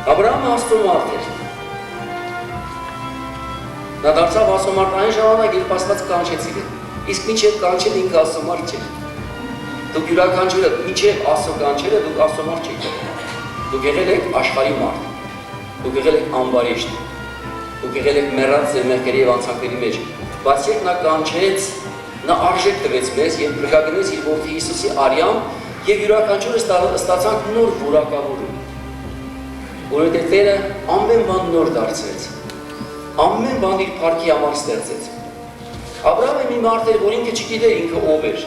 Աբրահամը Աստծո մարդ էր։ Նա դարձավ Աստծո մարդ այն ժամանակ, երբ Աստված կանչեց իրեն։ Իսկ մինչև կանչել ինքը Աստծո մարդ չէր։ Դուք յուրաքանչյուրը մինչև Աստծո կանչելը դուք Աստծո մարդ չեք։ Դուք եղել եք աշխարհի մարդ։ Դուք եղել եք ամբարիշտ։ Դուք եղել եք մեռած մեղքերի եւ անցանքների մեջ։ Բայց երբ նա կանչեց, նա արժեք տվեց մեզ եւ փրկագնեց իր որդի Հիսուսի արյամբ եւ յուրաքանչյուրս ստացանք նոր որակավորում։ Որովհետեւ Տերը ամեն բան նոր դարձրեց։ Ամեն բան իր փառքի համար ստեղծեց։ Աբրահամը մի մարդ էր, որ ինքը չգիտեր ինքը ով էր։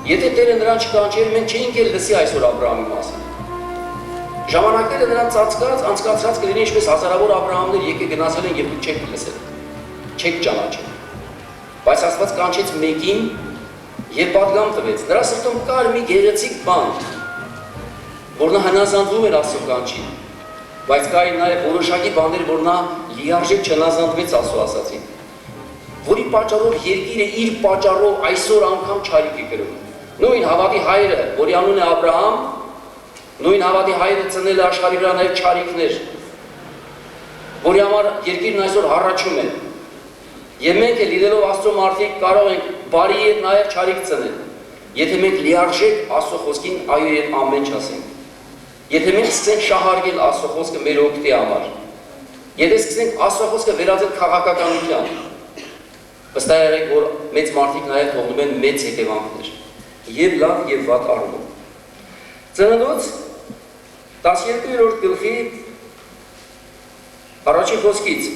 Եթե Տերը նրան չկանչեր, մենք չէինք էլ լսի այսօր Աբրահամի մասին։ Ժամանակները նրան ծածկած, անցկացրած կլինի ինչպես հազարավոր Աբրահամներ եկե գնացել են եւ դուք չեք լսել։ Չեք ճանաչել։ Բայց Աստված կանչեց մեկին եւ պատգամ տվեց։ Նրա սրտում կար մի գեղեցիկ բան, որ նա հնազանդվում էր Աստծո կանչին։ Բայց կային նաեւ որոշակի բաներ, որ նա լիարժեք չհնազանդվեց Աստծո ասածին։ Որի պատճառով երկիրը իր պատճառով այսօր անգամ չարիք է կրում։ Նույն հավատի հայրը, որի անունն է Աբրահամ, նույն հավատի հայրը ծնել է աշխարհի վրա նաեւ չարիքներ, որի համար երկիրն այսօր հառաչում է։ Եվ մենք էլ լինելով Աստծո մարդիկ կարող ենք բարի հետ նաև չարիք ծնել։ Եթե մենք լիարժեք Աստծո խոսքին այո եւ ամեն չասենք։ Եթե մենք սկսենք շահարկել Աստծո խոսքը մեր օգտի համար։ Եթե սկսենք Աստծո խոսքը վերածել քաղաքականության։ Վստահ եղեք, որ մեծ մարդիկ նաև թողնում են մեծ հետևանքներ։ Եվ լավ եւ վատ առումով։ Ծննդոց 12-րդ գլխի առաջին խոսքից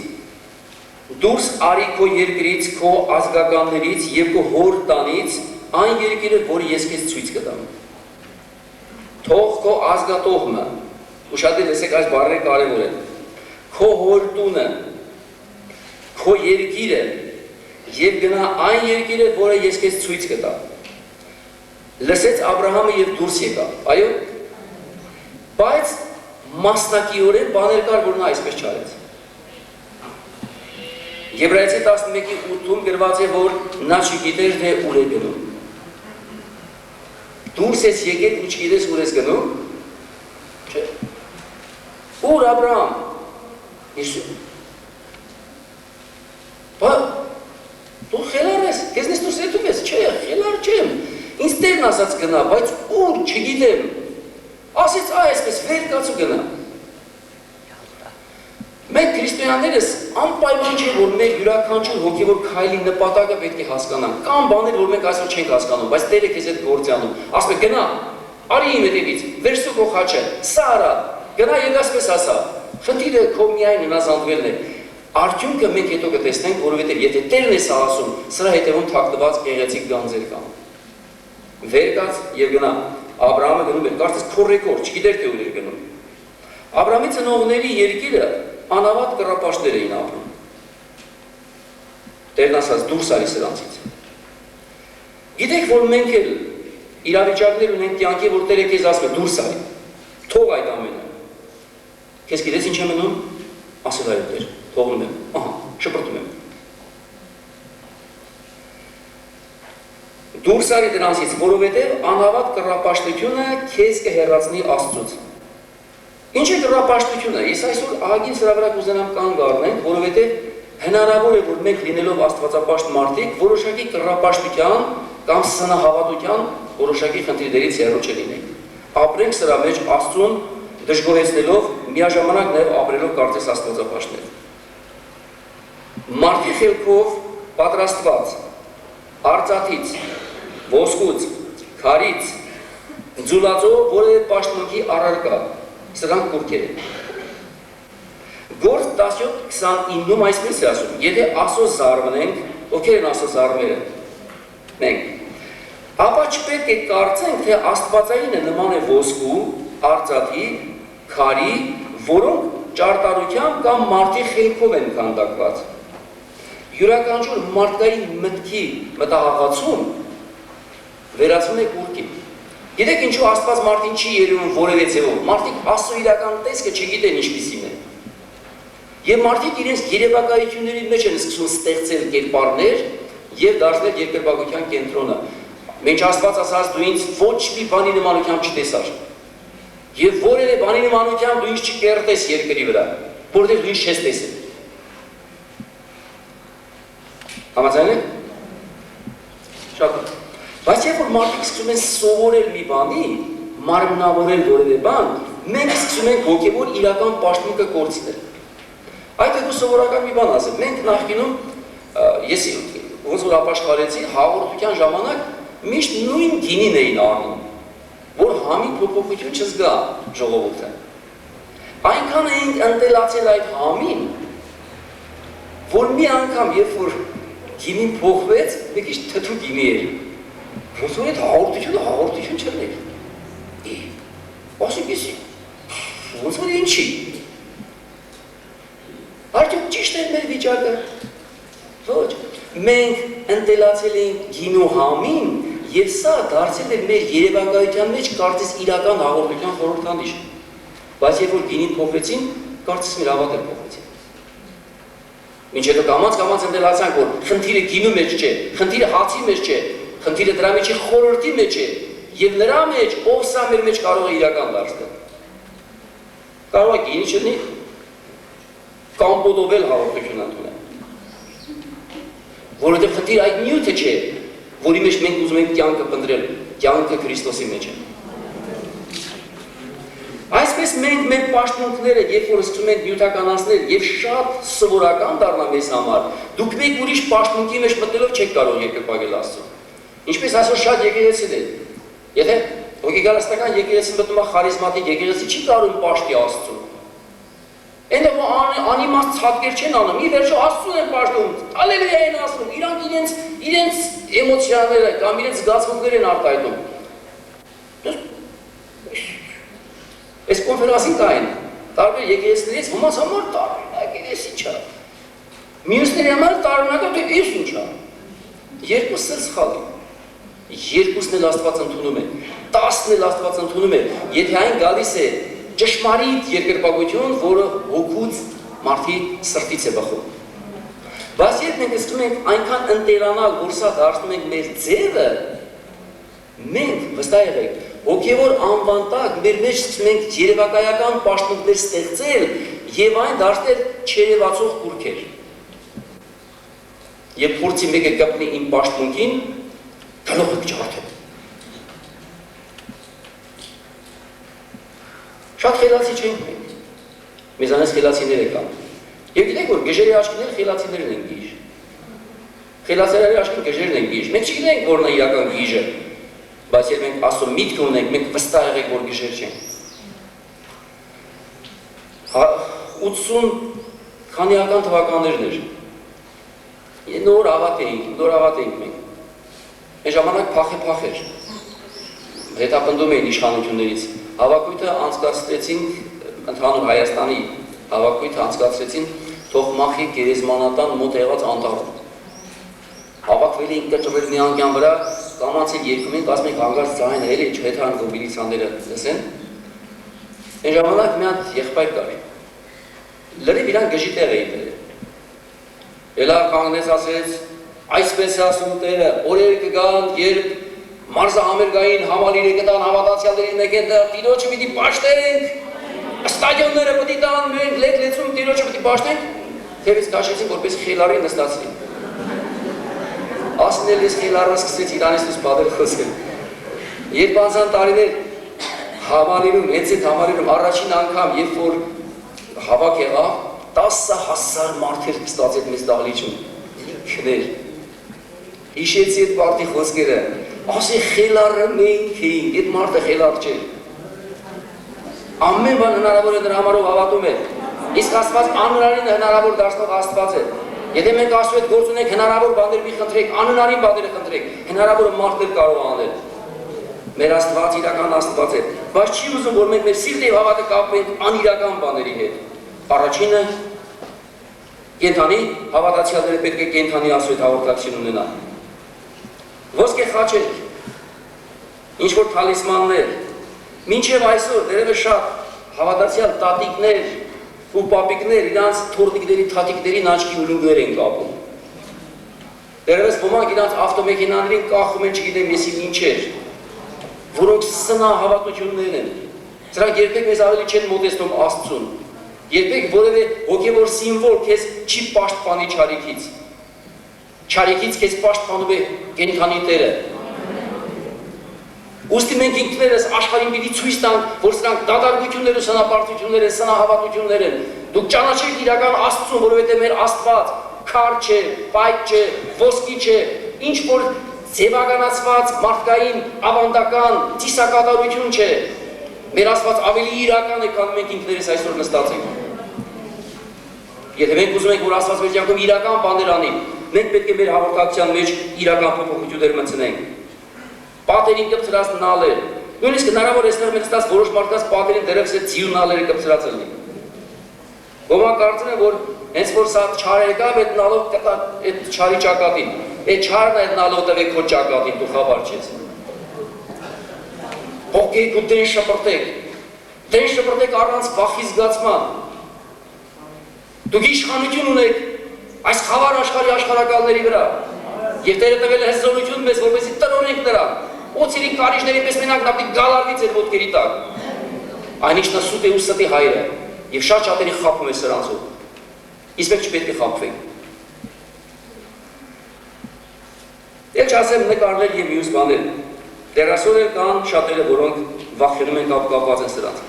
դուրս արի քո երկրից, քո ազգականներից եւ քո հոր տանից այն երկիրը, որը ես քեզ ցույց կտամ։ Թող քո ազգատողմը, ուշադիր լսեք, այս բառերը կարևոր են։ Քո հոր տունը, քո երկիրը եւ գնա այն երկիրը, որը ես քեզ ցույց կտամ։ Լսեց Աբրահամը եւ դուրս եկավ։ Այո։ Բայց մասնակիորեն բաներ կար, որ նա այսպես չարեց։ Եբրայեցի 11:8-ում գրված է, որ նա չգիտեր, թե ուր է գնում։ Դուրս ես եկել ու չգիտես ուր ես գնում։ Չէ։ Ուր Աբրահամ։ Բա դու խելար ես, քեզնից դուրս եկում ես, չէ, խելար չեմ։ Ինձ Տերն ասաց գնա, բայց ուր չգիտեմ։ Ասեց այսպես վեր կացու գնա։ Մենք քրիստոնյաներս անպայման չէ, որ մեր յուրաքանչյուր հոգևոր քայլի նպատակը պետք է հասկանանք։ Կան բաներ, որ մենք այսօր չենք հասկանում, բայց Տերը քեզ հետ գործի անում։ Ասում է գնա, արի իմ հետևից, վերցու քո խաչը, սա արա, գնա եւ այսպես ասա։ Խնդիրը քո միայն հնազանդվելն է։ Արդյունքը մենք հետո կտեսնենք, որովհետեւ եթե Տերն է սա ասում, սրա հետևում թաքնված գեղեցիկ գանձեր կան։ Վեր կաց եւ գնա։ Աբրահամը գնում էր, կարծես քորեկոր, չգիտեր թե ուր էր գնում։ Աբրահամի ծնողների երկիրը անավատ կռապաշտներ էին ապրում։ Տերն ասաց դուրս արի սրանցից։ Գիտեք, որ մենք էլ իրավիճակներ ունենք կյանքի, որ Տերը քեզ ասում է դուրս արի։ Թող այդ ամենը։ Քեզ գիտես ինչ է մնում։ Ասել այո Տեր, թողնում եմ։ Ահա, շպրտում եմ։ Դուրս արի դրանցից, որովհետև անհավատ կռապաշտությունը քեզ կհեռացնի Աստծուց։ Ինչ է կռապաշտությունը։ Ես այսօր ահագին սրա վրա կուզենամ կանգ առնենք, որովհետև հնարավոր է, որ մենք լինելով աստվածապաշտ մարդիկ որոշակի կռապաշտության կամ սնահավատության որոշակի խնդիրներից հեռու չլինենք։ Ապրենք սրա մեջ Աստծուն դժգոհեցնելով, միաժամանակ նաև ապրելով կարծես աստվածապաշտներ։ Մարդի խելքով պատրաստված արծաթից, ոսկուց, քարից, ձուլածով որևէ պաշտմունքի առարկա, սրանք կուրքեր են։ Գործ 17:29-ում այսպես է ասում, եթե Աստծո զարմնենք, ովքեր են Աստծո զարմերը, մենք, ապա չպետք է կարծենք, թե աստվածայինը նման է ոսկու, արծաթի, քարի, որոնք ճարտարությամբ կամ մարդի խելքով են քանդակված։ Յուրաքանչյուր մարդկային մտքի մտահղացում վերածվում է կուրքի։ Գիտեք ինչու Աստված մարդին չի երևում որևէ ձևով, մարդիկ Աստծո իրական տեսքը չգիտեն ինչպիսին է։ Եվ մարդիկ իրենց երևակայությունների մեջ են սկսում ստեղծել կերպարներ եւ դարձնել երկրպագության կենտրոնը։ Մինչ Աստված ասաց դու ինձ ոչ մի բանի նմանությամբ չտեսար։ Եվ որևէ բանի նմանությամբ դու ինձ չկերտես երկրի վրա, որտեղ դու ինձ չես տեսել։ Համաձայն եք։ Շատ լավ։ Բայց երբ որ մարդիկ սկսում են սովորել մի բանի, մարմնավորել որևէ բան, մենք սկսում ենք հոգևոր իրական պաշտմունքը կորցնել։ Այդ դեպքում սովորական մի բան ասեմ, մենք նախկինում ես ոնց որ ապաշխարեցի հաղորդության ժամանակ միշտ նույն գինին էին անում, որ համի փոփոխություն չզգա ժողովուրդը։ Այնքան էինք ընտելացել այդ համին, որ մի անգամ երբ որ գինին փոխվեց, մի քիչ թթու գինի էր։ Ոնց որ այդ հաղորդությունը հաղորդություն չէր։ Ասենք էսի, ոնց որ ինչի։ Արդյոք ճիշտ է մեր վիճակը։ Ոչ, մենք ընտելացել ենք գինու համին, եւ սա դարձել է մեր երևակայության մեջ կարծես իրական հաղորդության խորհրդանիշ։ Բայց երբ որ գինին փոխվեցին, կարծես մեր հավատը փոխվեցին։ Մինչև դուք կամաց ընտելացանք, որ խնդիրը գինու մեջ չէ, խնդիրը հացի մեջ չէ, խնդիրը դրա մեջ է խորհրդի մեջ է, եւ նրա մեջ ով սա մեր մեջ կարող է իրական դարձնել։ Կարող է գինի չլինի, կամպոտովել հաղորդություն ընդունել։ Որովհետև խնդիրը այդ նյութը չէ, որի մեջ մենք ուզում ենք կյանքը փնտրել, կյանքը Քրիստոսի մեջ է։ Այսպես մենք մեր պաշտմունքները, երբ որ սկսում ենք նյութականացնել եւ շատ սովորական դառնա մեզ համար, դուք մեկ ուրիշ պաշտմունքի մեջ մտնելով չեք կարող երկրպագել Աստծուն։ Ինչպես այսօր շատ եկեղեցիներ, եթե հոգեգարստական եկեղեցին մտնում է խարիզմատիկ եկեղեցի, չի կարող պաշտի Աստծուն։ Այնտեղ անիմաստ ցածկեր չեն անում, ի վերջո Աստծուն են պաշտում, հալելույա են ասում, իրանք իրենց էմոցիաները կամ իրենց զգացմունքները են արտահայտում։ Այս կոնֆերանսին կային տարբեր եկեղեցիներից ոմանց համար տարօրինակ է, էս ինչ է։ Մյուսների համար տարօրինակ է, թե էս ինչ է։ Երկուսն էլ սխալ է։ Երկուսն էլ Աստված ընդունում է, 10-ն էլ Աստված ընդունում է, եթե այն գալիս է ճշմարիտ երկրպագություն, որը հոգուց մարդի սրտից է բխում։ Բայց երբ մենք սկսում ենք այնքան ընտելանալ, որ սա դարձնում ենք մեր ձևը, մենք վստահ եղեք, հոգևոր անվան տակ մեր մեջ սկսում ենք երևակայական պաշտմունքներ ստեղծել եւ այն դարձնել չերևացող կուռքեր։ Երբ փորձի մեկը կապնի իմ պաշտմունքին, գլուխը կջարդեմ։ Շատ խելացի չենք մենք, մեզանից խելացիներ կան։ Եվ գիտեք, որ գժերի աչքիները խելացիներն են գիժ։ Խելացիների աչքին գժերն են գիժ։ Մենք չգիտենք որն է իրական գիժը, բայց երբ մենք Աստծո միտք ունենք, մենք վստահ եղեք, որ գժեր չենք։ 80 քանիական թվականներն էր։ Նոր ավատ էինք մենք։ Այն ժամանակ փախ էր։ Հետապնդում էին իշխանություններից։ Հավաքույթը անցկացրեցինք ընդհանուր Հայաստանի հավաքույթը անցկացրեցին Թոխմախի գերեզմանատան մոտ եղած անտառում։ Հավաքվել էին կճռել մի անկյան վրա, կամացել երկում ենք, ասում ենք հանգարց ձայն էլի չհետան որ միլիցիաները լսեն։ Այն ժամանակ մի հատ եղբայր կար։ Լրիվ իրան գժի տեղ էին բերել։ Ելա կանգնեց ասեց, այսպես է ասում Տերը, օրեր կգան, երբ մարզահամերգային համալիրը կտան հավատացյալների մեկ են Տիրոջը պիտի պաշտենք, ստադիոնները պիտի տան, մենք լեցում Տիրոջը պիտի պաշտենք, թևից քաշեցին, որպես խելարի նստացրին։ Ասնել ես խելարը սկսեց իրանից դուս բادر խոսել։ Երբ անցան տարիներ համալիրում, հենց այդ համալիրում առաջին անգամ, երբ որ հավաք եղավ, 10,000 մարդեր ստացեց մեզ դահլիճում, քներ։ Հիշեցի այդ մարդի խոսքերը, ասի խելարը մենք էինք, այդ մարդը խելար չէ։ Ամեն բան հնարավոր է նրա համարով հավատում է, իսկ Աստված անհնարին հնարավոր դարձնող Աստված է։ Եթե մենք Աստծո հետ գործ ունենք, հնարավոր բաներ մի խնդրեք, անհնարին բաներ խնդրեք, հնարավորը մարդն կարող է անել։ Մեր Աստված իրական Աստված է, բայց չի ուզում, որ մենք մեր սիրտը եւ հավատը կապենք անիրական բաների հետ։ Առաջինը կենդանի հավատացյալները պետք է կենդանի Աստծո հետ հաղորդակցություն ունենան։ Ոսկե խաչեր, ինչ-որ թալիսմաններ, մինչև այսօր դերևս շատ հավատացյալ տատիկներ ու պապիկներ իրանց թորնիկների, թաթիկներին աչքի ուլունգներ են կապում։ Դերևս ոմանք իրանց ավտոմեքենաներին կախում են չգիտեմ եսի մինչեր, որոնք սնա հավատություններ են։ Սրանք երբեք մեզ ավելի չեն մոտեցնում Աստծուն։ Երբեք որևէ հոգևոր սիմվոլ քեզ չի պաշտպանի չարիքից։ Չարիքից քեզ պաշտպանում է կենդանի Տերը։ Ուստի մենք ինքներս աշխարհին պիտի ցույց տանք, որ սրանք դատարկություններ ու սնապարտություններ են, սնահավատություններ են։ Դուք ճանաչեք իրական Աստծուն, որովհետև մեր Աստված քար չէ, պայթ չէ, ոսկի չէ, ինչ որ ձևականացված մարդկային ավանդական ծիսակատարություն չէ։ Մեր Աստված ավելի իրական է, քան մենք ինքներս այսօր նստած ենք։ Եթե մենք ուզում ենք, որ Աստված մեր կյանքում իրական բաներ անի, մենք պետք է մեր հաղորդակցության մեջ իրական փոփոխություններ մտցնենք։ Պատերին կպցրած նալեր։ Նույնիսկ հնարավոր է այստեղ մեծ ստաց որոշ մարդկանց պատերին դերևս այդ ձիու նալերը կպցրած լինի։ Ոմանք կարծում են, որ հենց որ սա չար եկավ, այդ նալով կտա այդ չարի ճակատին։ Այդ չարն այդ նալով տվեք քո ճակատին, դու խաբար չես։ Հոգեկ ու դեն շպրտեք։ Դեն շպրտեք առանց վախի զգացման։ Դուք իշխանություն ունեք այս խավար աշխարհի աշխարհակալների վրա։ Եվ Տերը տվել է հզորություն մեզ, որպեսզի տնօրենք նրան։ Օծերի կարիճների պես մենակ նա պիտի գալարվի ձեր ոտքերի տակ։ Այնինչ նա սուտ է ու ստի հայրը, եւ շատ շատերի խաբում է սրանցով։ Իսկ մենք չպետք է խաբվենք։ Եվ չասեմ նկարներ եւ մյուս բաներ։ Դերասորներ կան շատերը, որոնք վախենում են կապված են սրանց։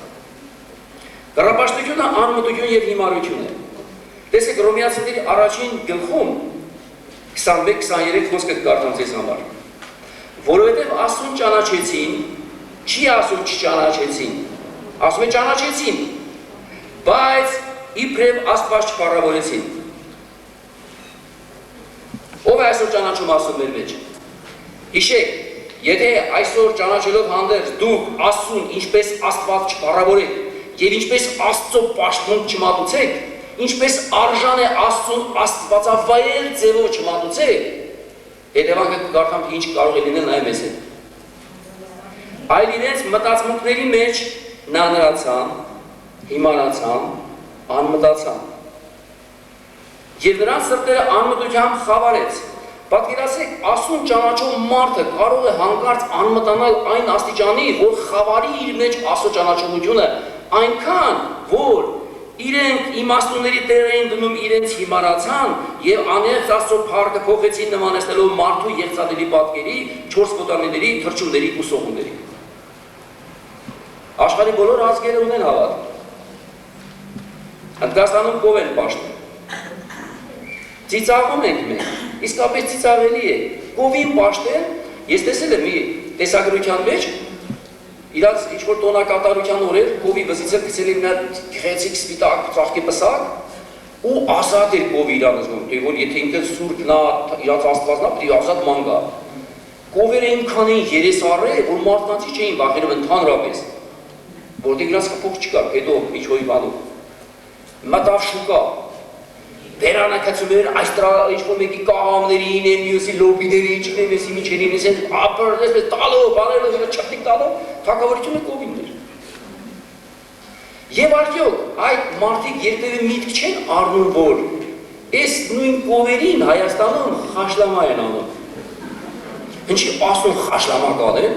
Կառապաշտությունը անմտություն եւ հիմարություն է։ Տեսեք Հռոմեացիների առաջին գլխում 21-23 խոսքը կարդամ ձեզ համար։ Որովհետև Աստծուն ճանաչեցին, չի ասում չճանաչեցին, ասում է ճանաչեցին, բայց իբրև Աստված չփառավորեցին։ Ով է այսօր ճանաչում ասում մեր մեջ։ Հիշեք, եթե այսօր ճանաչելով հանդերձ դուք Աստծուն ինչպես Աստված չփառավորեք եւ ինչպես Աստծո պաշտմունք չմատուցեք, ինչպես արժան է Աստծուն աստվածավայել ձևով չմատուցեք, հետևանքը կգարթամ թե ինչ կարող է լինել նաև մեզ հետ։ Այլ իրենց մտածմունքների մեջ նանրացան, հիմարացան, անմտացան։ Եվ նրանց սրտերը անմտությամբ խավարեց։ Պատկերացրեք, Աստծուն ճանաչող մարդը կարող է հանկարծ անմտանալ այն աստիճանի, որ խավարի իր մեջ Աստծո ճանաչողությունը այնքան, որ իրենք իմաստունների տեր էին դնում իրենց հիմարացան եւ անեղծ Աստծո փառքը փոխեցին նմանեցնելով մարդու եղծալերի պատկերի, 4 կոտանիների, թրջունների ու սողունների։ Աշխարհի բոլոր ազգերը ունեն հավատ։ Հնդկաստանում կով են պաշտում։ Ծիծաղում ենք մենք, իսկապես ծիծաղելի է։ Կովին պաշտել, ես տեսել եմ մի տեսագրության մեջ, իրաց ինչ-որ տոնակատարության օրեր, կովի վզից էլ գցել եմ նա գեղեցիկ սպիտակ ծաղկի պսակ ու ազատ էր կովի իրան զգում, թե որ եթե ինքը սուրբ նա, իրաց աստվածնա, պիտի ազատ ման գա։ Կովերը ինքան էին երեսառե, որ մարդկանցի չէին վախենում ընդհանրապես, որտեղ իրաց խփող չկար, հետո միջոյի բանում։ Մտավ շուկա, Վերանը կացում էր այս ինչ-որ մեկի կաղամներին են, մյուսի լոբիների, ինչին են, մյուսի միջերին են, ապրել ես տալով, բաներով, չպտիկ տալով, թագավորությունը կովին էր։ Եվ արդյոք, այդ մարդիկ երբևէ միտք չեն առնում, որ այս նույն կովերին Հայաստանում խաշլամա են անում։ Ինչի ասում խաշլամա կանեն։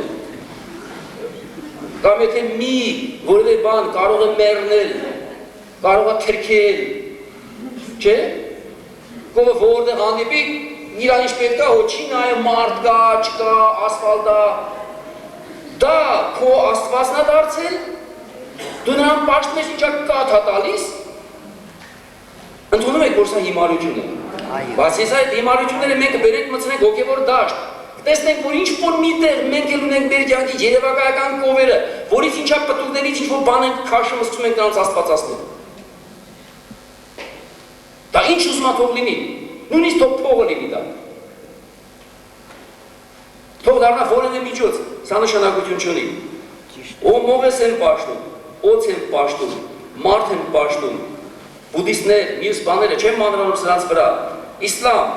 Կամ եթե մի որևէ բան կարող է մեռնել, կարող է թրքել, չէ, կովը որտեղ հանդիպի, իրան ինչ պետք է, հո չի նայում մարդ կա, չկա, ասֆալտ է, դա քո աստվածն է դարձել, դու նրան պաշտում ես ինչա կաթ է տալիս, ընդունում եք, որ սա հիմարություն է, բայց ես այդ հիմարությունները մենք բերենք մտցնենք հոգևոր դաշտ, տեսնենք, որ ինչ-որ միտեղ մենք էլ ունենք մեր կյանքի երևակայական կովերը, որից ինչա պտուկներից ինչ-որ բան ենք քաշում, սկսում ենք նրանց աստվածացնել։ Դա ինչ ուզում թող լինի, նույնիսկ թող փողը լինի դա։ Թող դառնա որևէ միջոց, սա նշանակություն չունի։ Ո մողես են պաշտում, օձ են պաշտում, մարդ են պաշտում, բուդդիստներ, մյուս բաները չեն մանրանում սրանց վրա։ Իսլամ,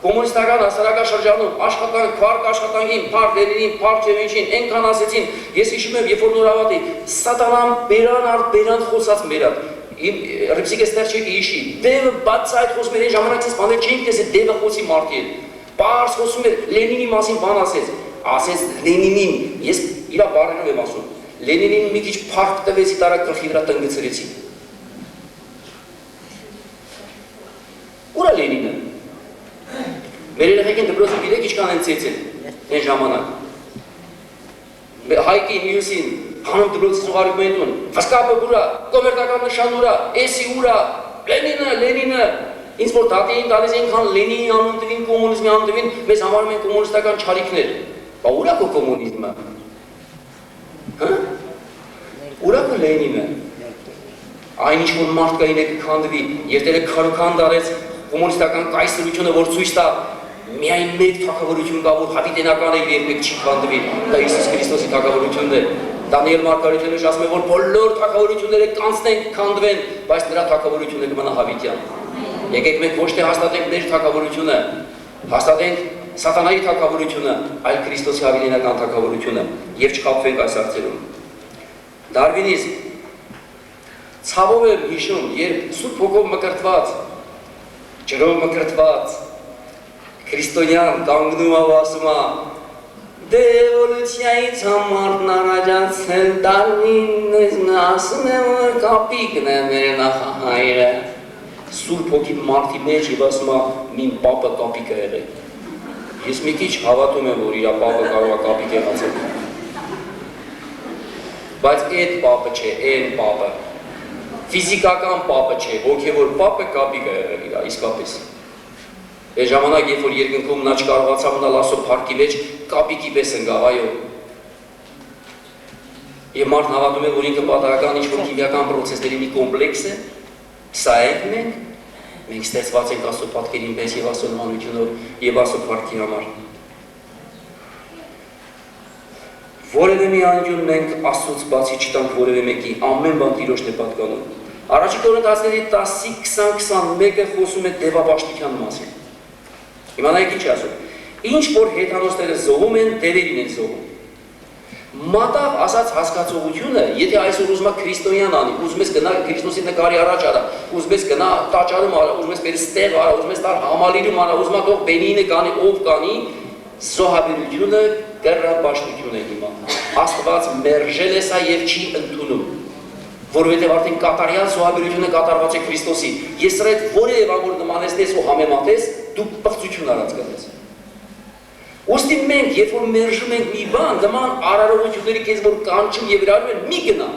կոմունիստական հասարակական շրջանում աշխատանք, փառք աշխատանքին, փառք Լենինին, փառք Չեչենին, այնքան ասեցին, ես հիշում եմ, երբ որ նոր հավատի, սատանան բերան առ բերան խոսած մերատ։ Ռիպսիկ էստեր չեք իշի, դևը բաց այդ խոսում էր այն ժամանակից բաներ չէինք տեսել դևը խոսի մարդի հետ, պարս խոսում էր Լենինի մասին բան ասեց Լենինին, ես իրա բարերով եմ ասում, Լենինին մի քիչ փառք տվեցի, տարակ գլխի վրա տնգծրեցի։ Ուր է Լենինը։ Մեր երեխեքին դպրոցը գիտեք ինչքան են ծեծել այն ժամանակ։ Հայկին, մյուսին, հանում դպրոցի զուղարիք մենտուն, վսկապը ուրա, կոմերտական նշան ուրա, էսի ուրա, Լենինը, ինձ որ դատի էին տալիս այնքան Լենինի անուն տվին, կոմունիզմի անուն տվին, մեզ համարում են կոմունիստական չարիքներ։ Բա ուրա կո կոմունիզմը։ Ուրա կո Լենինը։ Այն ինչ որ մարդ կային է կքանդվի, և դերը քարուքան դարեց կոմունիստական կայսրությունը, որ ցույց տա միայն մեկ թագավորություն կա, որ հավիտենական է երբեք չի քանդվի, դա Հիսուս Քրիստոսի թագավորությունն է։ Դանիել Մարգարիտյանը ասում է, որ բոլոր թագավորությունները կանցնեն, քանդվեն, բայց նրա թագավորությունը կմնա հավիտյան։ Եկեք մենք ոչ թե հաստատենք մեր թագավորությունը, հաստատենք սատանայի թագավորությունը, այլ Քրիստոսի հավիտենական թագավորությունը և չխաբվենք այս հարցերում։ Դարվինիզմ ցավով եմ հիշում, երբ Սուրբ Հոգով մկրտված, ջրով մկրտված քրիստոնյան կանգնում է ասում է Դեվոլյուցիայից համարն առաջացել Դարվինիզմը ասում է, որ կապիկն է մեր նախահայրը Սուրբ Հոգի մարդի մեջ և ասում է մին պապը կապիկ է եղել։ Ես մի քիչ հավատում եմ, որ իր պապը կարող է կապիկ եղացել։ Բայց այդ պապը չէ, այն պապը։ Ֆիզիկական պապը չէ, հոգևոր պապը կապիկ է եղել իր, իսկապես։ Այս ժամանակ, երբ որ երկնքում նա չկարողացավ մնալ Աստծո փառքի մեջ, կապիկի պես ընկավ, այո։ Եվ մարդն հավատում է, որ ինքը պատահական ինչ-որ քիմիական պրոցեսների մի կոմպլեքս է, սա ենք մենք ստեղծված ենք Աստծո պատկերին պես և Աստծո նմանությունով և Աստծո փառքի համար։ Որևէ մի անկյուն մենք Աստծոց բացի չտանք որևէ մեկի, ամեն բան Տիրոջն է պատկանում։ Առաջին Կորինթացիների 10:20-21-ը խոսում է դևապաշտության մասին։ Իմանայեք ինչ ասում։ Ինչ որ հեթանոսները զոհում են, դևերին են զոհում։ Մատաղ ասած հասկացողությունը, եթե այսօր ուզում եք քրիստոնյան անի, ուզում ես գնա Քրիստոսի նկարի առաջ արա, ուզում ես գնա տաճարում արա, ուզում ես բերի ստեղ արա, ուզում ես տար համալիրում արա, ուզում եք ով Բենինը կանի, ով կանի, զոհաբերությունը կռապաշտություն է հիմա։ Աստված մերժել է սա և չի ընդունում, որովհետև արդեն կատարյալ զոհաբերությունը կատարված է Քրիստոսի։ Ես սրա հետ որևէ բան որ նմանեցնես ու համեմատես, դու պղծություն արած կլես։ Ոստի մենք, երբ որ մերժում ենք մի բան, նման արարողությունների կեզ որ կանչում և իրարում են, մի գնա։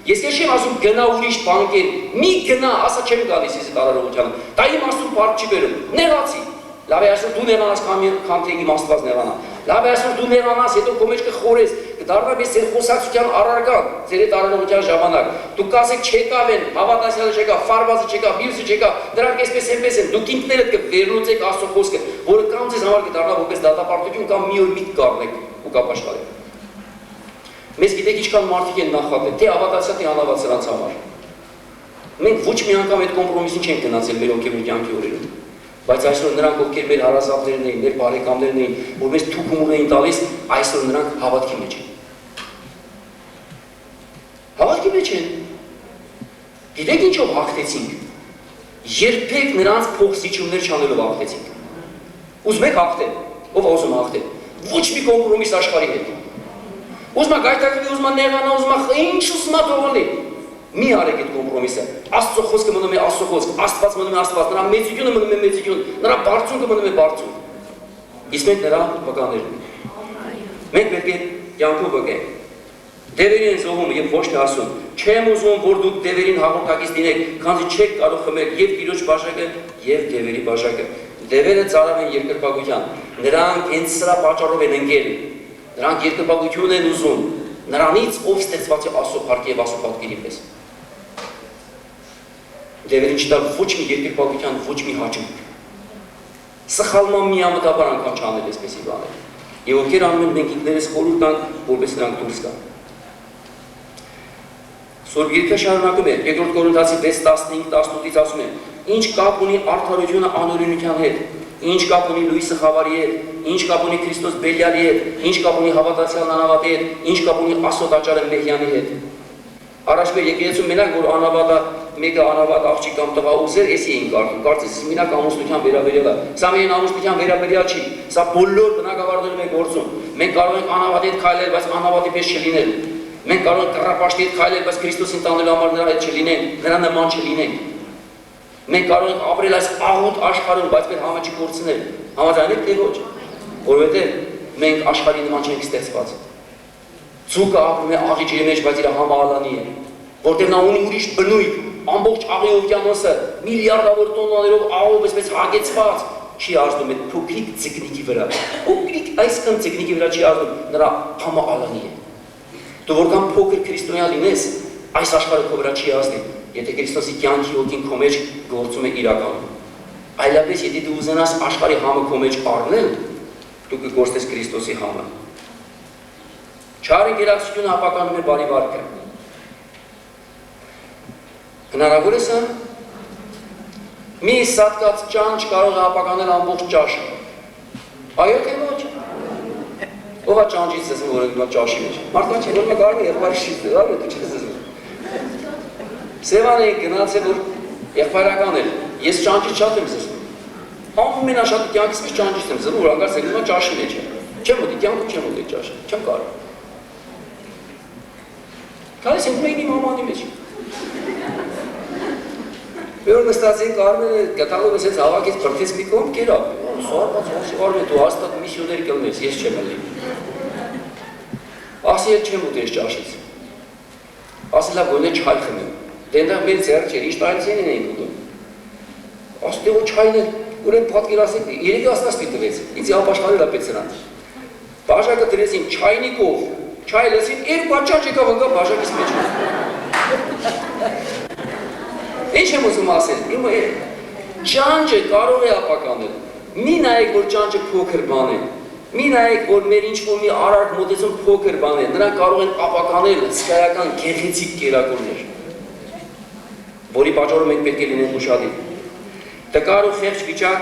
Ես քեզ չեմ ասում գնա ուրիշ բան կեր, մի գնա, ասա չեմ գալիս ես այդ արարողությանը։ Դա իմ Աստծուն փառք չի բերում։ Նեղացի։ Լավ է այսօր դու նեղանաս քան թե իմ Աստված նեղանա։ Լավ է այսօր դու նեղանաս, հետո քո մեջ կխորես, կդառնա ես ձեր խոսակցության առարկան, ձեր այդ արարողության ժամանակ։ Դուք կասեք չեկավ են, հավատացյալը չեկավ, ֆարվազը չեկավ, մյուսը չեկավ, դրանք այսպես են, դուք ինքներդ կվերլուծեք Աստծո խոսքը, որը կամ ձեզ համար կդառնա որպես դատապարտություն, կամ մի օր միտք կառնեք ու կապաշխարեք։ Մեզ գիտեք ինչքան մարդիկ են նախատել, թե հավատացյալ, թե անհավատ սրանց համար։ Մենք ոչ մի անգամ այդ կոմպրոմիսին չենք գնացել մեր հոգևոր կյանքի օրերում։ Բայց այսօր նրանք, ովքեր մեր հարազատներն էին, մեր բարեկամներն էին, որ մեզ թուքումուր էին տալիս, այսօր նրանք հավատքի մեջ են։ Հավատքի մեջ են։ Գիտեք ինչով հաղթեցինք։ Երբեք նրանց փոխզիջումներ չանելով հաղթեցինք։ Ուզում եք հաղթել, ով ուզում հաղթել։ Ոչ մի կոմպրոմիս աշխարհի հետ։ Ուզում եք գայթակղի, ուզում եք նեղանա, ուզում եք ինչ ուզում եք թողնի։ Մի արեք այդ կոմպրոմիսը։ Աստծո խոսքը մնում է Աստծո խոսք, Աստված մնում է Աստված, նրա մեծությունը մնում է մեծություն, նրա բարձունքը մնում է բարձուն։ Իսկ մենք նրա վկաներն ենք։ Մենք պետք է կյանքով վկենք։ Դևերին են զոհում և ոչ թե ասում։ Չեմ ուզում, որ դուք դևերին հաղորդակից լինեք, քանզի չեք կարող խմել և Տիրոջ բաժակը, և դևերի բաժակը։ Դևերը ծարավ են երկրպագության։ Նրանք հենց սրա պատճառով են ընկել։ Նրանք երկրպագություն են ուզում։ Նրանից ով ստեղծված է Աստծո փառքի և Աստծո պատկերի պես։ Դևերին չտալ ոչ մի երկրպագության, ոչ մի հաճույք։ Սխալման միամտաբար անգամ չանել այսպեսի բաներ։ Եվ ովքեր անում են մենք ինքներս խորհուրդ տանք, որպես նրանք դուրս գան։ Սուրբ Գիրքը շարունակում է, 2 Կորինթացի 6:15-18-ից ասում է. Ինչ կապ ունի արդարությունը անօրինության հետ, ինչ կապ ունի լույսը խավարի հետ, ինչ կապ ունի Քրիստոս Բելիալի հետ, ինչ կապ ունի հավատացյալն անհավատի հետ, ինչ կապ ունի Աստծո տաճարը Մեհյանի հետ։ Առաջ մեր եկեղեցում մենակ որ անհավատը մեկը անհավատ աղջիկ կամ տղա ուզեր, էսի էին կարդում, կարծես մենակ ամուսնության վերաբերյալ է։ Սա միայն ամուսնության վերաբերյալ չի, սա բոլոր բնագավառներում է գործում։ Մենք կարող ենք անհավատի հետ քայլել, բայց անհավատի պես չլինել։ Մենք կարող ենք կռապաշտի հետ քայլել, բայց Քրիստոսին տանելու համար նրա հետ չլինենք, նրա նման չլինենք։ Մենք կարող ենք ապրել այս աղոտ աշխարհում, բայց մեր համը չկորցնել։ Համաձայն եք թե ոչ։ Որովհետև մենք աշխարհի նման չենք ստեղծված։ Ձուկը ապրում է աղի ջրի մեջ, բայց իր համը ալանի է, որտեղ նա ունի ուրիշ բնույթ, ամբողջ աղի օվկիանոսը միլիարդավոր տոննաներով աղով էսպես հագեցված չի ազդում այդ փոքրիկ ձկնիկի վրա։ Փոքրիկ այսքան ձկնիկի վրա չի ազդում, նրա համը ալանի է։ Դու որքան փոքր քրիստոնյա լինես, այս աշխարհը քո վրա չի ազդի, եթե Քրիստոսի կյանքի ոգին քո մեջ գործում է իրականում։ Այլապես եթե դու ուզենաս աշխարհի համը քո մեջ առնել, դու կկորցնես Քրիստոսի համը։ Չար ինտերակցիոնը ապականում է բարի վարքը։ Հնարավոր է սա։ Մի սատկած ճանճ կարող է ապականել ամբողջ ճաշը։ Այո թե ոչ։ Ով է ճանճից զզվում, որ գնում է ճաշի մեջ։ Մարդկան չէ, որ նա կարող է եղբայրը շիտ, այո դու չես զզվում։ Սևան էինք գնացել, որ եղբայրական էր։ Ես ճանճից շատ եմ զզվում։ Ամենաշատը կյանքից մեջ ճանճից եմ զզվում, որ հանկարծ գնում է ճաշի մեջ։ Չեմ ուտի, կյանքում չեմ ուտի ճաշը, չեմ կարող։ Գալիս ենք մենք իմ ամանի մեջ։ Որ նստացին Կարմենը գտալով ես հավաքից բրդից մի կողմ կերավ։ Սարված Կարմեն դու հաստատ միսիոներ կլնես, ես չեմ ելի։ Ասի էլ չեմ ուտես ճաշից։ Ասի լավ գոնե չայ խմեմ։ Դենտեղ մեր ձեռք չէր, ինչ տարիցին էինք ուտում։ Ասի դե որ չայն էլ ուրեն պատկերացեք, երևի աստասպի տվեց, ինձ ապաշխարել է պետք սրանց։ Բաժակը դրեցին չայնիկով, չայ լսին, երկու աճաճ եկավ ընկա բաժակից մեջ։ Ինչ եմ ուզում ասել, ճանճը կարող է ապականել, մի նայեք, որ ճանճը փոքր բան է, մի նայեք, որ մեր ինչ-որ մի արարք մոտեցում փոքր բան է, նրանք կարող են ապականել հսկայական գեղեցիկ կերակուրներ, որի պատճառով մենք պետք է լինենք ուշադիր։ Տկար ու խեղճ վիճակ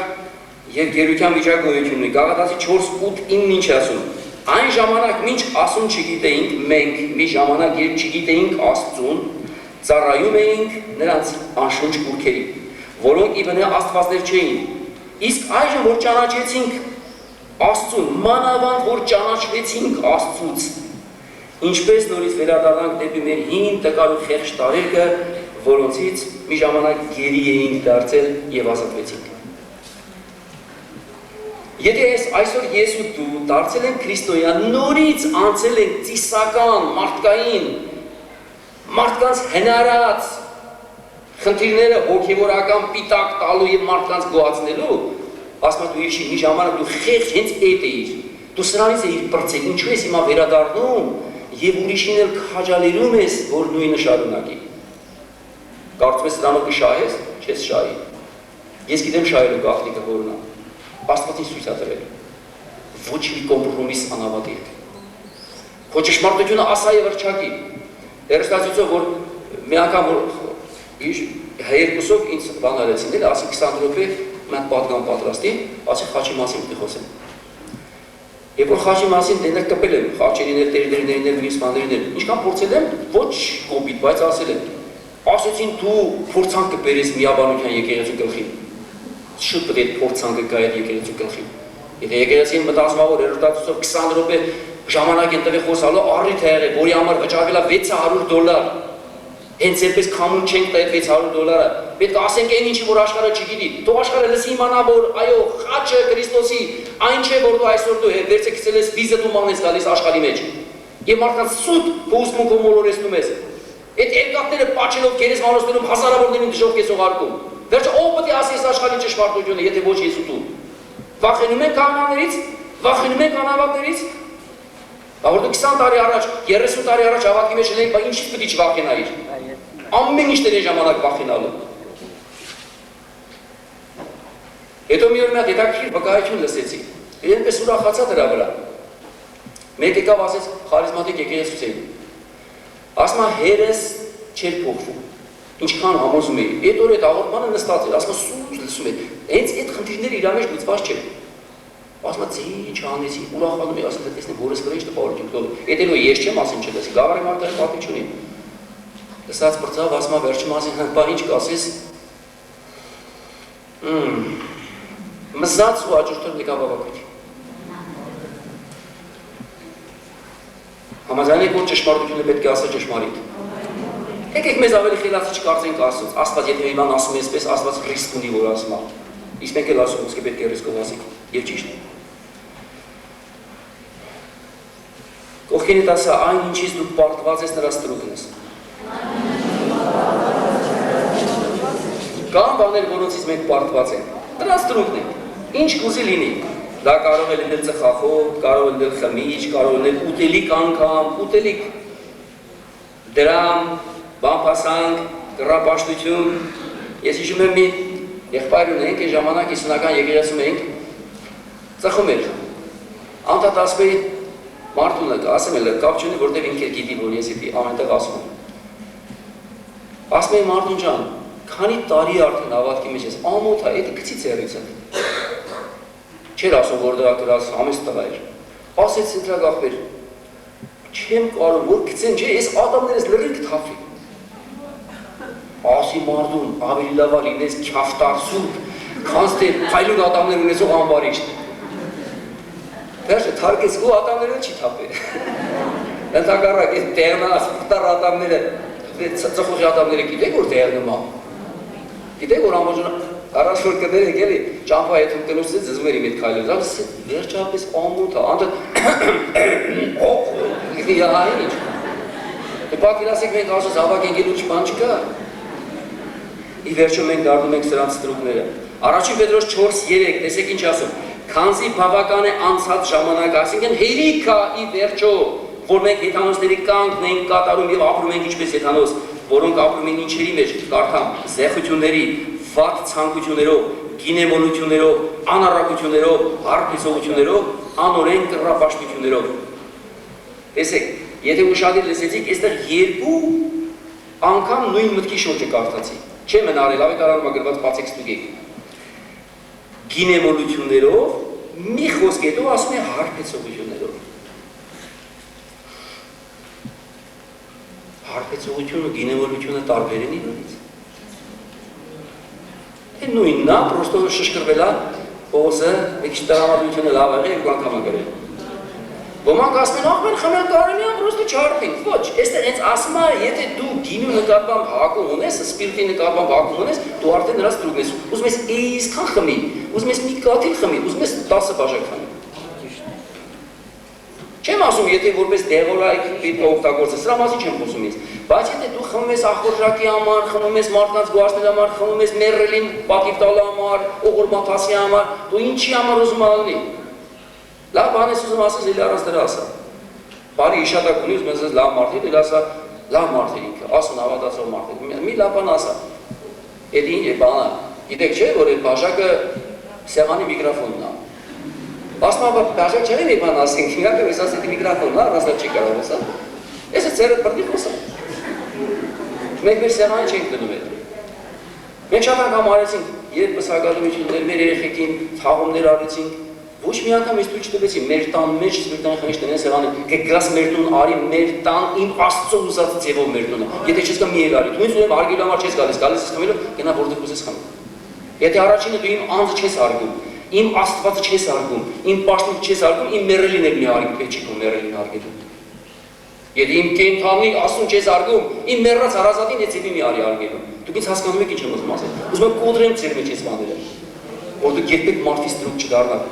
և գերության վիճակ գոյություն ունի, Գաղատացի 4:8-9 ինչ ասում, այն ժամանակ մինչ ասում չգիտեինք, մենք մի ժամանակ երբ չգիտեինք Աստծուն, ծառայում էինք նրանց անշունչ կուռքերի, որոնք ի բնե աստվածներ չէին, իսկ այժմ որ ճանաչեցինք Աստծուն, մանավանդ որ ճանաչվեցինք Աստծուց, ինչպես նորից վերադառնանք դեպի մեր հին տկար ու խեղճ տարերկը, որոնցից մի ժամանակ գերի էինք դարձել և ազատվեցինք։ Եթե այսօր ես ու դու դարձել ենք քրիստոնյա, նորից անցել ենք ծիսական, մարդկային, մարդկանց հնարած խնդիրները հոգևորական պիտակ տալու և մարդկանց գոհացնելու, ասում դու իշի մի ժամանակ դու խեղճ հենց էդ էիր, դու սրանից էիր պրծել, ինչու ես հիմա վերադառնում և ուրիշին էլ քաջալերում ես, որ նույնը շարունակի։ Կարծում ես սրանով կշահես, չես շահի։ Ես գիտեմ շահելու գաղտնիքը որն է, Աստված ինձ ցույց է տվել։ Ոչ մի կոմպրոմիս անավատի հետ։ Քո ճշմարտությունը ասա եւ հռչակի։ Երստացիցով որ մի անգամ որ երկուսով ինձ բան արեցին, էլ ասի 20 րոպե մենք պատգամ պատրաստի, ասի խաչի մասին պիտի խոսեմ։ Երբ որ խաչի մասին դենակ կպել եմ, խաչերիներ, տերդերներներ, վինսմաներներ, ինչքան փորձել եմ, ոչ կոպիտ, բայց ասել եմ։ Ասեցին դու փորձանք կբերես միաբանության եկեղեցու գլխին։ Շուտ պետք է փորձանքը գա այդ եկեղեցու գլխին։ Եթե եկեղեցին մտածմավոր երրորդացուցով 20 րոպե ժամանակ են տվել խոսալու առիթ է եղել, որի համար վճարվել է $600։ Հենց այնպես քամուն չենք տա այդ $600։ Պետք է ասենք այն ինչի որ աշխարհը չգիտի։ Թող աշխարհը լսի իմանա, որ այո, խաչը Քրիստոսի այն չէ, որ դու այսօր դու վերցրել ես վիզը դու մանես գալիս աշխարհի մեջ։ Եվ մարդկանց սուտ հուսմունքով մոլորեցնում ես։ Այդ երկաթները պաչելով գերեզմանոցներում հազարավորներին դժոխք ես ուղարկում։ Վերջը ով պետք է ասի այս աշխարհի ճշմարտությունը, եթե ոչ ես ու դու։ Վախենում ենք կանաններից, վախենում ենք անավատներից։ Որ դու 20 տարի առաջ, 30 տարի առաջ հավաքի մեջ լինեիք, բայց ինչից պետք է չվախենայիր։ Ամեն ինչ դեր ժամանակ վախենալու։ Հետո մի օր մի հատ հետաքրքիր վկայություն լսեցի։ Այնպես ուրախացա դրա վրա։ Մեկ եկավ ասեց խարիզմատիկ եկեղեցուց էի։ Ասում է հերս չէր փոխվում։ Ինչքան համոզում էի։ Այդ օր այդ աղոթմանը նստած էր, ասում է սուր լսում էր։ Հենց այդ խնդիրները իր մեջ լուծված չէ։ Ասում է ինչ անեցի, ուրախանում էի, ասում եմ տեսնեմ որս վրա ինչ տպավորություն տալու։ Այդ էլ ես չեմ ասին չլսի, գավառի մարդը պատի չունի։ Լսած բրծավ, ասում է վերջի մասին բան ինչ կասես։ Մզած ու աջուրդոր նկավավակույթ։ Համաձայն եք, որ ճշմարտությունը պետք է ասել ճշմարիտ։ Եկեք մեզ ավելի խելացի չկարծենք Աստծուց, Աստված եթե իման ասում է այսպես, Աստված ռիսկ ունի, որ ասում է։ Իսկ մենք էլ ասում ենք, պետք է ռիսկով ասենք, եւ ճիշտ։ Կողքին հետ ասա, այն ինչից դու պարտված ես նրա ստրուկն ես։ Կան բաներ, որոնցից մենք պարտված ենք, դրա ստրուկն ենք, ինչ կուզի լինի։ Դա կարող է լինել ծխախոտ, կարող է լինել խմիչ, կարող է լինել ուտելիք անգամ, ուտելիք, դրամ, բամփասանք, կռապաշտություն։ Ես հիշում եմ մի եղբայր ունենք, այն ժամանակ 50-ական եկեղեցում էինք, ծխում էր։ Անդադ ասում էի, մարդուն ասում էլ կապ չունի, որտեղ ինքը գիտի, որ ես էի ամենտեղ ասում եմ։ Ասում էի մարդուն ջան, քանի տարի արդեն ավարտքի մեջ ես, ամոթ է, էդի գցի ծերից է։ Չէր ասում, որ դրա դրած համեստ տղա էր։ Ասեց ընտրակ աղբեր, չեմ կարող, որ գցեն, չէ, ես ատամներս լրիվ կթափվի։ Ասի մարդուն, ավելի լավ է լինես քյավտար սուրբ, քան թե փայլուն ատամներ ունեցող ամբարիշտ։ Վերջը թարգեց ու ատամները չի թափել։ Ընդհակառակ այս տեղնած քտար ատամները, ծխողի ատամները գիտեք որ տեղնում է։ Գիտեք որ ամբողջը առաջ որ կդերեք էլի ճամփա հետ ուտելուց զզվում էր իմ հետ քայլել, դա վերջապես ամոթ է, անդադ ինչ։ Դե պատկերացեք մենք ասած հավաք եկել ու չբան չկա։ Ի վերջո մենք դառնում ենք սրանց ստրուկները։ Առաջին Պետրոս 4:3, տեսեք ինչ ասում։ Քանզի բավական է անցած ժամանակ, այսինքն հերիք է ի վերջո, որ մենք հեթանոսների կանգն ենք կատարում եւ ապրում ենք ինչպես հեթանոս, որոնք ապրում են ինչերի մեջ, կարդամ, զեղությունների, վատ ցանկություններով, գինեմոնություններով, անառակություններով, հարբեցողություններով, անօրեն կռապաշտություններով։ Տեսեք, եթե ուշադիր լսեցիք, այստեղ երկու անգամ նույն մտքի շուրջը կարդացի։ Չեմ հնարել, ավելի կարողանում գրված բացեք ստուգեք։ Գինեմոնություններով, մի խոսք հետո ասում է հարբեցողություններով։ Հարբեցողությունը, գինեմոնությունը տարբեր են իրարից։ Նույնն է, պրոստո շշկրվել է, Պողոսը մի քիչ տրամադրությունը լավ եղել, երկու անգամ գրել։ Ոմանք ասում են, ախ, խմել կարելի է, պրոստո չարդենք, ոչ, այստեղ հենց ասում է, եթե դու գինու նկատմամբ հակում ունես, սպիրտի նկատմամբ հակում ունես, դու արդեն նրա ստրուկն ես, ուզում ես այսքան խմի, ուզում ես մի կաթիլ խմի, ուզում ես 10 բաժակ խմի։ Չեմ ասում, եթե որպես դեղորայք պետք է օգտագործես, սրա մասին չեմ խոսում ես, բայց եթե դու խմում ես ախորժակի համար, խմում ես մարդկանց գոհացնելու համար, խմում ես մեռելին պատիվ տալու համար, օղորմաթասի համար, դու ինչի համար ուզում ալնի։ Լավ բան ես ուզում ասես, էլ առանց դրա ասա։ Բարի իշատակ ունի, ուզում ես լավ մարդիկ, էլ ասա, լավ մարդիկ ինքը, ասուն հավատացող մարդիկ, մի լավ բան ասա։ Էդ ինչ է բանը, գիտեք չէ, որ այդ բաժակը սեղանի միկրոֆոնն է։ Ասում եմ, բաժակ չէ մի բան ասենք, ինքնական ես ասեցի միկրոֆոնն է, առանց չի կարող ասա։ Ես է ծերը բրդի խոսա։ Մենք մեր սեղանի չենք դնում այդ։ Մենք շատ անգամ արեցինք, երբ բսակալություններ, մեր երեխեքին թաղումներ արեցինք, ոչ մի անգամ ես թույլ չտվեցի, մեր տան մեջ սպիրտանի խմիչ տնեն սեղանի, գաս մեր տուն արի, մեր տան իմ Աստծո ուզած ձևով մեր տունը։ Եթե չես կա մի էլ արի, դու ինձ ունեմ արգելու համար չես գալիս ես խմելու, գնա որտեղ ուզես խմի։ Եթե առաջինը դու իմ անձը չես արգում, իմ Աստվածը չես արգում, իմ պաշտոնը չես արգում, իմ մեռելին էլ մի արի, պետք չի քո մեռելին արգելու։ Եթե իմ կենթանի ասուն չես արգում, իմ մեռած հարազատին էցի մի արի արգելու։ Դուք ինձ հասկանում եք ինչ եմ ուզում ասել։ Ուզում եմ կոտրեմ ձեր մեջ այս բաները, որ դուք երբեք մարդի ստրուկ չդառնաք։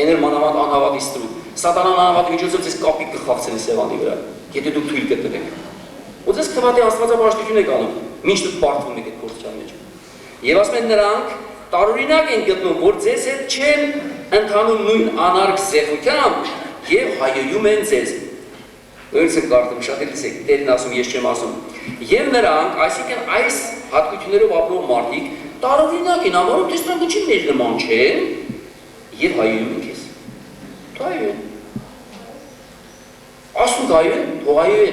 Էներ մանավանդ անհավատի ստրուկ։ Սատանան անհավատի միջոցով ձեզ կապիկ կխաղցնի սեղանի վրա, եթե դուք թույլ կտնեք։ Ու ձեզ քվատի աստվածապաշտություն եք անում, մինչ դուք պարտվում եք այդ փորձության մեջ։ Եվ ասում են նրանք տարօրինակ են գտնում, որ ձեզ հետ չեն ընթանում նույն անարգ զեղությամբ եւ հայոյում են ձեզ։ Ուրիշ եք կարդում, շատ լսեք, Տերն ասում, ես չեմ ասում։ Եվ նրանք, այսինքն այս հատկություններով ապրող մարդիկ տարօրինակ են ամառում, թե սրանք ինչի մեր նման չեն եւ հայոյում են քեզ։ Դու հայոյ։ Ասում հայոյ, դու հայոյ։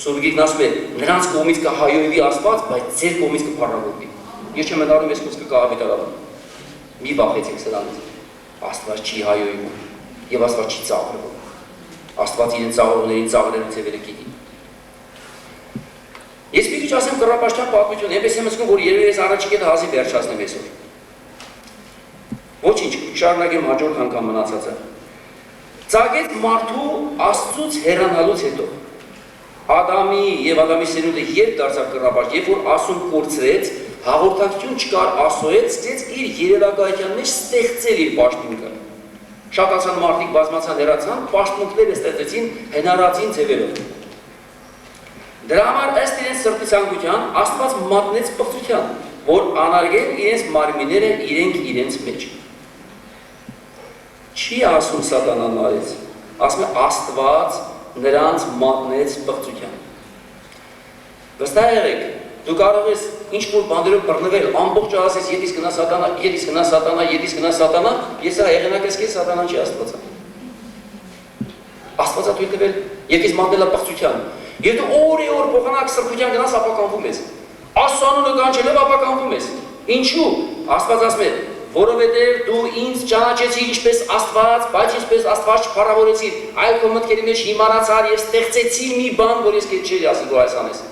Սուրգիկն ասում է, նրանց կողմից կհայոյվի Աստված, բայց ձեր կողմից կփառավորվի։ Ես չեմ հնարում, ես խոսքը կավետարավան։ Մի վախեցեք սրանից։ Աստված չի հայոյում եւ Աստված չի ծաղրվում։ Աստված իրեն ծաղրողներին ծաղրելու ձևերը գիտի։ Ես մի քիչ ասեմ կռապաշտյան պատմություն, այնպես եմ ասում, որ երևի ես առաջի կետը հազիվ վերջացնեմ այսօր։ Ոչինչ, շարունակեմ հաջորդ անգամ մնացածը։ Ծագեց մարդու Աստծուց հեռանալուց հետո Ադամի եւ Ադամի սերունդը երբ դարձավ կռապաշտ, երբ որ Աստուն կորցրեց, հաղորդակցություն չկար Աստծոյից, սկսեց իր երևակայության մեջ ստեղծել իր պաշտմունքը։ Շատացան մարդիկ բազմացան հեռացան, պաշտմունքները ստեղծեցին հնարածին ձևերով։ Դրա համար ըստ իրենց սրտի ցանկության Աստված մատնեց պղծության, որ անարգեն իրենց մարմինները իրենց մեջ։ Չի ասում սատանան արեց, ասում է Աստված նրանց մատնեց պղծության։ Վստահ եղեք, դու կարող ես ինչ-որ բաներով բռնվել, ամբողջ ասես ետիս գնա սատանա, ետիս գնա սատանա, ետիս գնա սատանա, ես սա եղանակես կես սատանան չի Աստվածա։ Աստվածա թույլ տվել, եկես մատնել պղծության։ Եվ դու օր փոխանակ սրբության գնաս ապականվում ես։ Աստծո անունը կանչելով ապականվում ես։ Ինչու՞։ Աստված ասում է, որովհետև դու ինձ ճանաչեցիր ինչպես Աստված, բայց ինչպես Աստված չփառավորեցիր, այլ քո մտքերի մեջ հիմարացար եւ ստեղծեցիր մի բան, որ ես քեզ չէի ասի որ այս անես։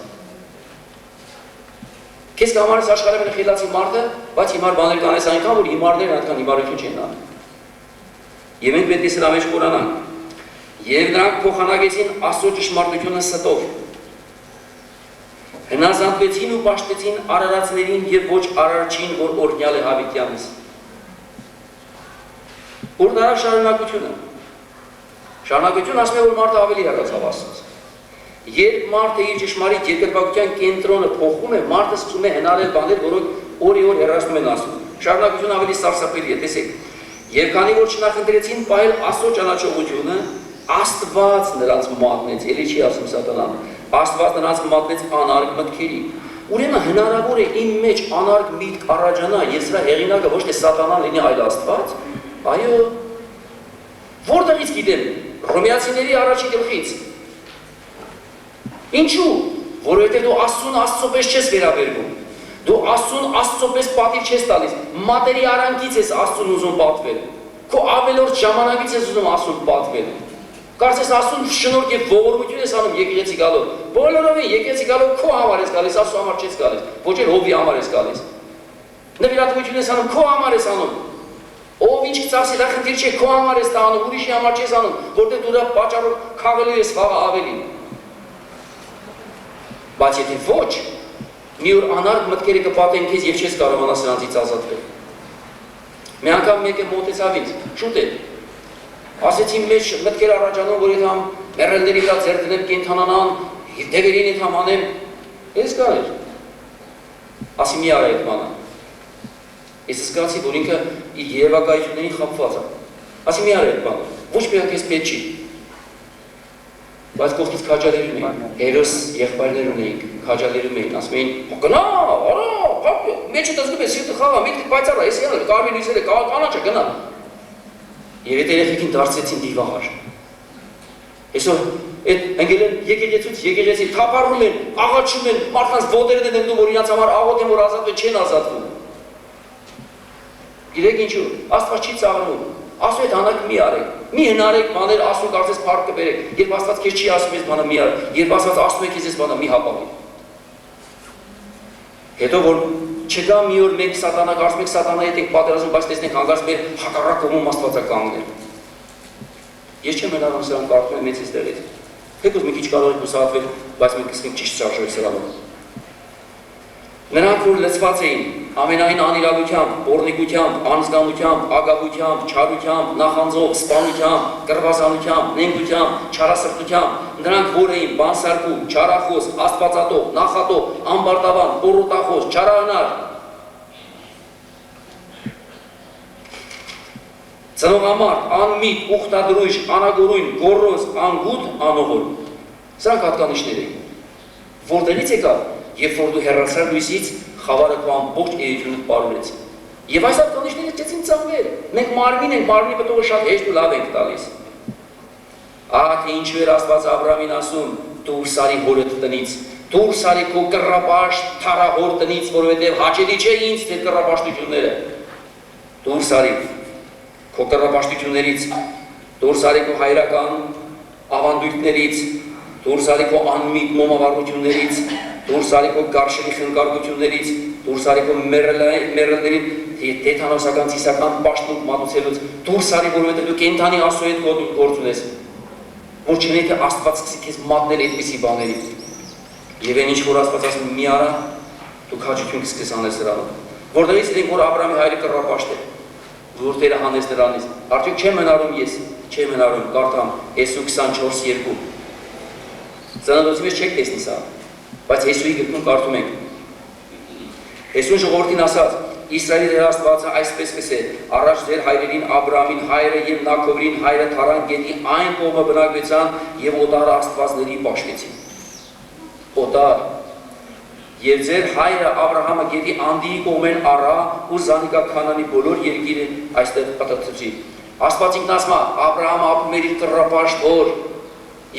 Քեզ կամարես աշխարհի վրա խելացի մարդը, բայց հիմար բաներ կանես այնքան, որ հիմարներն այդքան հիմարություն չեն անում։ Եվ մենք պետք է սրա մեջ խորանանք։ Եվ նրանք փոխանակեցին Աստծո ճշմարտությունը ստով։ Հնազանդվեցին ու պաշտեցին արարածներին եւ ոչ արարչին, որ օրհնյալ է հավիտյանից։ Որ դրա շարունակությունը։ Շարունակություն ասում է, որ մարդը ավելի հեռացավ Աստծուց։ Երբ մարդը իր ճշմարիտ երկրպագության կենտրոնը փոխում է, մարդը սկսում է հնարել բաներ, որոնք օր հեռացնում են Աստծուն։ Շարունակությունը ավելի սարսափելի է, տեսեք։ Եվ քանի որ չնախընտրեցին պահել Աստծո ճանաչողությունը, Աստված նրանց մատնեց, էլի չի ասում սատանան, Աստված նրանց մատնեց անարգ մտքերի։ Ուրեմն հնարավոր է իմ մեջ անարգ միտք առաջանա, ես սրա հեղինակը ոչ թե սատանան լինի, այլ Աստված։ Այո։ Որտեղից գիտեմ, Հռոմեացիների առաջի գլխից։ Ինչու՞։ Որովհետև դու Աստծուն Աստծո պես չես վերաբերվում։ Դու Աստծուն Աստծո պես պատիվ չես տալիս։ Մատերի արանքից ես Աստծուն ուզում պատվել։ Քո ավելորդ ժամանակից ես ուզում Աստծուն պատվել։ Կարծես Աստծուն շնորհք եւ ողորմություն ես անում եկեղեցի գալով։ Բոլորովին եկեղեցի գալով քո համար ես գալիս, Աստծո համար չես գալիս։ Ոչ էլ հովի համար ես գալիս։ Նվիրատվություն ես անում, քո համար ես անում։ Ով ինչ ծախսի դա խնդիր չէ, քո համար ես դա անում, ուրիշի համար չես անում, որտեղ դու դրա պատճառով խաղալու ես խաղը ավելի։ Բայց եթե ոչ, մի օր անարգ մտքերը կպատեն քեզ եւ չես կարողանա սրանցից ազատվել։ Մի անգամ մեկը մոտեցավ ինձ, շուտ է։ Ասեցի մեջ մտքեր առաջանում, որ եթե մեռելների վրա ձեռ դնեմ կենթանանան, դևերին եթե անեմ, ես կարել։ Ասի մի արա այդ բանը։ Ես զգացի, որ ինքը իր երևակայություններին խաբված է։ Ասի մի արա այդ բանը։ Ոչ միայն քեզ պետք չի։ Բայց կողքից քաջալեր ունեին, հերոս եղբայրներ ունեին, քաջալերում էին, ասում էին, գնա, արա, մեջը դզգում է, սիրտը խաղա, միտքը պայծառ է, ես եղել, կարմիր լույսեր է, կանաչը, գնա։ Եվ այդ երեխեքին դարձեցին դիվահար։ Այսօր այդ ընկել են եկեղեցի թափառում են, աղաչում են, մարդկանց ոտերն են դնում, որ իրաց համար աղոթ են, որ ազատվեն, չեն ազատվում։ Գիտեք ինչու, Աստված չի ծաղրում, Աստծո հետ հանդարտ մի արեք, մի հնարեք բաներ, Աստծո կարծես փառք կբերեք, երբ Աստված քեզ չի ասում ես բանը մի արեք, երբ Աստված ասում է քեզ ես բանը մի հապավի։ Հետո որ չկա մի օր մենք սատանա կարծում ենք սատանայի հետ ենք պատերազմ, բայց տեսնենք հանգարց մեր հակառակ կողմում Աստվածա կանգնել։ Ես չեմ հնարում սրան կարծում եմ մեծից տեղից։ Թեկուզ մի քիչ կարող եք հուսահատվել, բայց մենք կսկենք ճիշտ շարժվել սրանով։ Նրանք որ լցված էին ամենայն անիրավությամբ, բորնիկությամբ, անզգամությամբ, ագաբությամբ, չարությամբ, նախանձով, սպանությամբ, կռվազանությամբ, նենգությամբ, չարասրտությամբ, նրանք որ էին բանսարկու, չարախոս, աստվածատող, նախատող, ամբարտավան, պորոտախոս, չարահնար, ծնողամարդ, անմիտ, ուխտադրույժ, անագորույն, գոռոզ, անգութ, անողոր։ Սրանք հատկանիշներ էին։ Որտեղից եկավ, երբ որ դու հեռացար լույսից, խավարը քո ամբողջ էությունդ պարուրեց։ Եվ այս հատկանիշներից չեցին ծաղվել։ Մենք մարմին ենք, մարմնի պտուղը շատ հեշտ ու լավ ենք տալիս։ Ահա ինչու էր Աստված Աբրահամին ասում, դուրս արի հորդ տնից, դուրս արի քո կռապաշտ թարահոր տնից, որովհետև հաճելի չէ ինձ թե կռապաշտությունները։ Դուրս արի քո կռապաշտություններից, դուրս արի քո հայրական ավանդույթներից, դուրս արի քո անմիտ մոմավառություններից, դուրս արի քո գարշելի խնկարգություններից, դուրս արի քո մեռելների դեթանոսական ծիսական պաշտմունք մատուցելուց դուրս արի, որովհետև դու կենդանի Աստծո հետ գործ ունես, որ չնի թե Աստված սկսի քեզ մատնել այդպիսի բաների։ Եվ այն ինչ որ Աստված ասում մի արա, դու քաջություն կսկսես անել սրանով։ Որտեղից դենք որ Աբրահամի հայրը կռապաշտ է, որ Տերը հանեց նրանից։ Արդյոք չեմ հնարում ես, չեմ հնարում, կարդամ Հեսու 24:2։ Ծննդոցի մեջ չեք տեսնի սա, բայց Հեսուի գրքում կարդում ենք։ Հեսուն ժողովրդին ասաց. Իսրայելի Տեր Աստվածը այսպես կսե. Առաջ ձեր հայրերին Աբրահամին հայրը եւ Նաքովրին հայրը թարան գետի այն կողմը բնակվեցան եւ օտար աստվածների պաշտեցին։ Օտար եւ ձեր հայրը Աբրահամը գետի անդիի կողմեն առա ու Զանիկա Քանանի բոլոր երկիրը այստեղ պատտցի։ Աստված ինքն ասում է Աբրահամը ապրում էր իր կռապաշտ հոր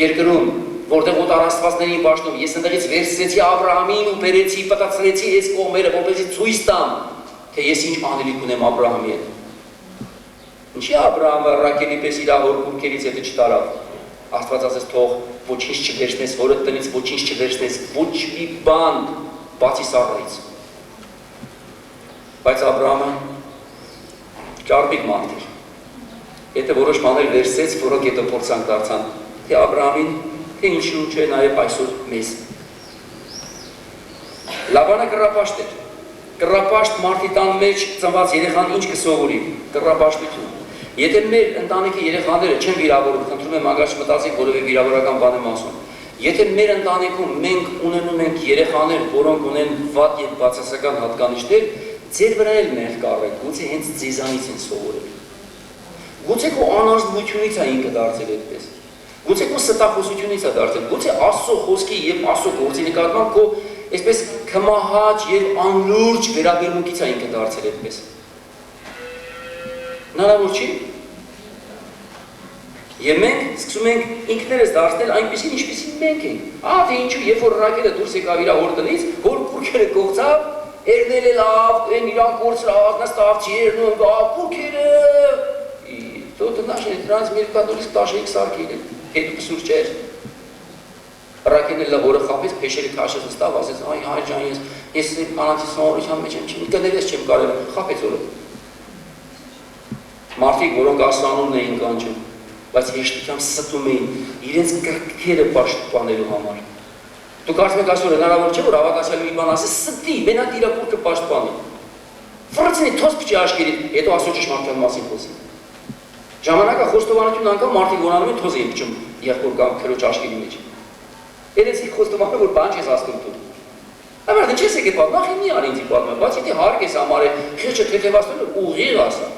երկրում, որտեղ օտար աստվածներին պաշտում։ Ես ընդդեղից վերցրեցի Աբրահամին ու բերեցի, պատտացրեցի այս կողմերը, որպեսզի ցույց տամ, թե ես ինչ անելիք ունեմ Աբրահամի հետ։ Ինչի Աբրահամը Ռաքելի պես իր հոր կուռքերից հետը չտարավ։ Աստված ասեց թող ոչինչ չվերցնես, հորդ տնից ոչինչ չվերցնես, ոչ մի բան բացի Սառայից։ Բայց Աբրահամը ճարպիկ մարդ էր։ Եթե որոշ բաներ վերցրեց, որոնք հետո փորձանք դարձան, թե Աբրահամին, թե ինչու չէ նաև այսօր մեզ։ Լաբանը կռապաշտ էր։ Կռապաշտ մարդի տան մեջ ծնված երեխան ինչ կսովորի, կռապաշտություն։ Եթե մեր ընտանիքի երեխաները չեն վիրավորում, խնդրում եմ անգամ չմտածեք, որևէ վիրավորական բան եմ ասում։ Եթե մեր ընտանիքում մենք ունենում ենք երեխաներ, որոնք ունեն վատ եւ բացասական հատկանիշներ, ձեր վրա էլ մեղք կառեք, գուցե հենց ձեզանից են սովորել։ Գուցե քո անազնվությունից է ինքը դարձել այդպես։ Գուցե քո ստախոսությունից է դարձել, գուցե Աստծո խոսքի եւ Աստծո գործի նկատմամբ քո այսպես քմահաճ եւ անլուրջ վերաբերմունքից է ինքը դարձել այդպես։ Հնարավոր չի։ Եվ մենք սկսում ենք ինքներս դարձնել այնպեսին, ինչպեսին մենք ենք։ Թե ինչու, երբ որ Ռաքելը դուրս եկավ իր հոր տնից, հոր կուռքերը կողցավ, երնել է լավ, այն իրան կորցրավ, նստավ, չերնում, գավ կուռքերը։ Դու տնաշին դրանց մի կատոլիկ տաշեիք սարքել են, հետ սուր չէր։ Ռաքելը լավ հորը խապեց, փեշերը քաշեց նստավ, ասեց, այ հայր ջան, ես կանանցի սովորության մեջ եմ, կներես չեմ կարել, խապեց հորը։ Մարդիկ, որոնք Աստծանունն էին կանչում, բայց հեշտությամբ ստում էին իրենց կրքերը պաշտպանելու համար։ Դուք կարծում եք այսօր հնարավոր չէ, որ հավատացյալը մի բան ասի, ստի, մենակ իր կուռքը պաշտպանի։ Ֆրծնի թոս փչի աշկերին, հետո Աստծո ճշմարտության մասին խոսի։ Ժամանակա խոստովանություն անգամ մարդիկ որանում են թոզ էին փչում եղբոր կամ քրոջ աշկերի մեջ։ Երեցի խոստովանը, որ բան չես հասկում դու։ Ամառ ինչ ես եկել պատմա, նախ մի արի ինձ պատմա, բացի թե հարկ ես ամառը, քիչը թեթևացնելու ուղիղ ասա։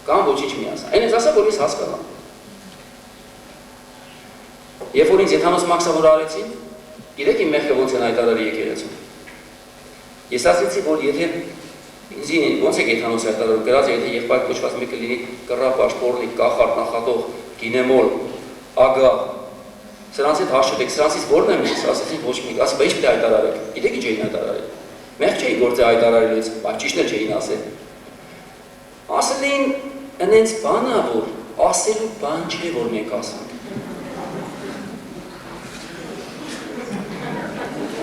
Կամ ոչինչ մի ասա։ Այն ես ասա, որ ես հասկանամ։ Երբ որ ինձ Եթանոս Մաքսավոր արեցին, գիտեք իմ մեղքը ոնց են հայտարարի եկեղեցում։ Ես ասեցի, որ եթե ինձ ոնց է Եթանոս հայտարարում, գրած է, եթե եղբայր կոչված մեկը լինի կռապաշտ, պոռնիկ, կախարդ, նախատող, գինեմոլ, ագա, սրանց հետ հաշվեք, սրանցից որն եմ ես, ասեցի ոչ մի, ասի, բայց ինչ պետք է հայտարարեք։ Գիտեք ինչ էին հայտարարել։ Մեղք չէին գործը հայտարարելուց, բայց ճիշտն էլ չէին ասել։ Ասել էին ընենց բանա, որ ասելու բան չէ, որ մենք ասանք։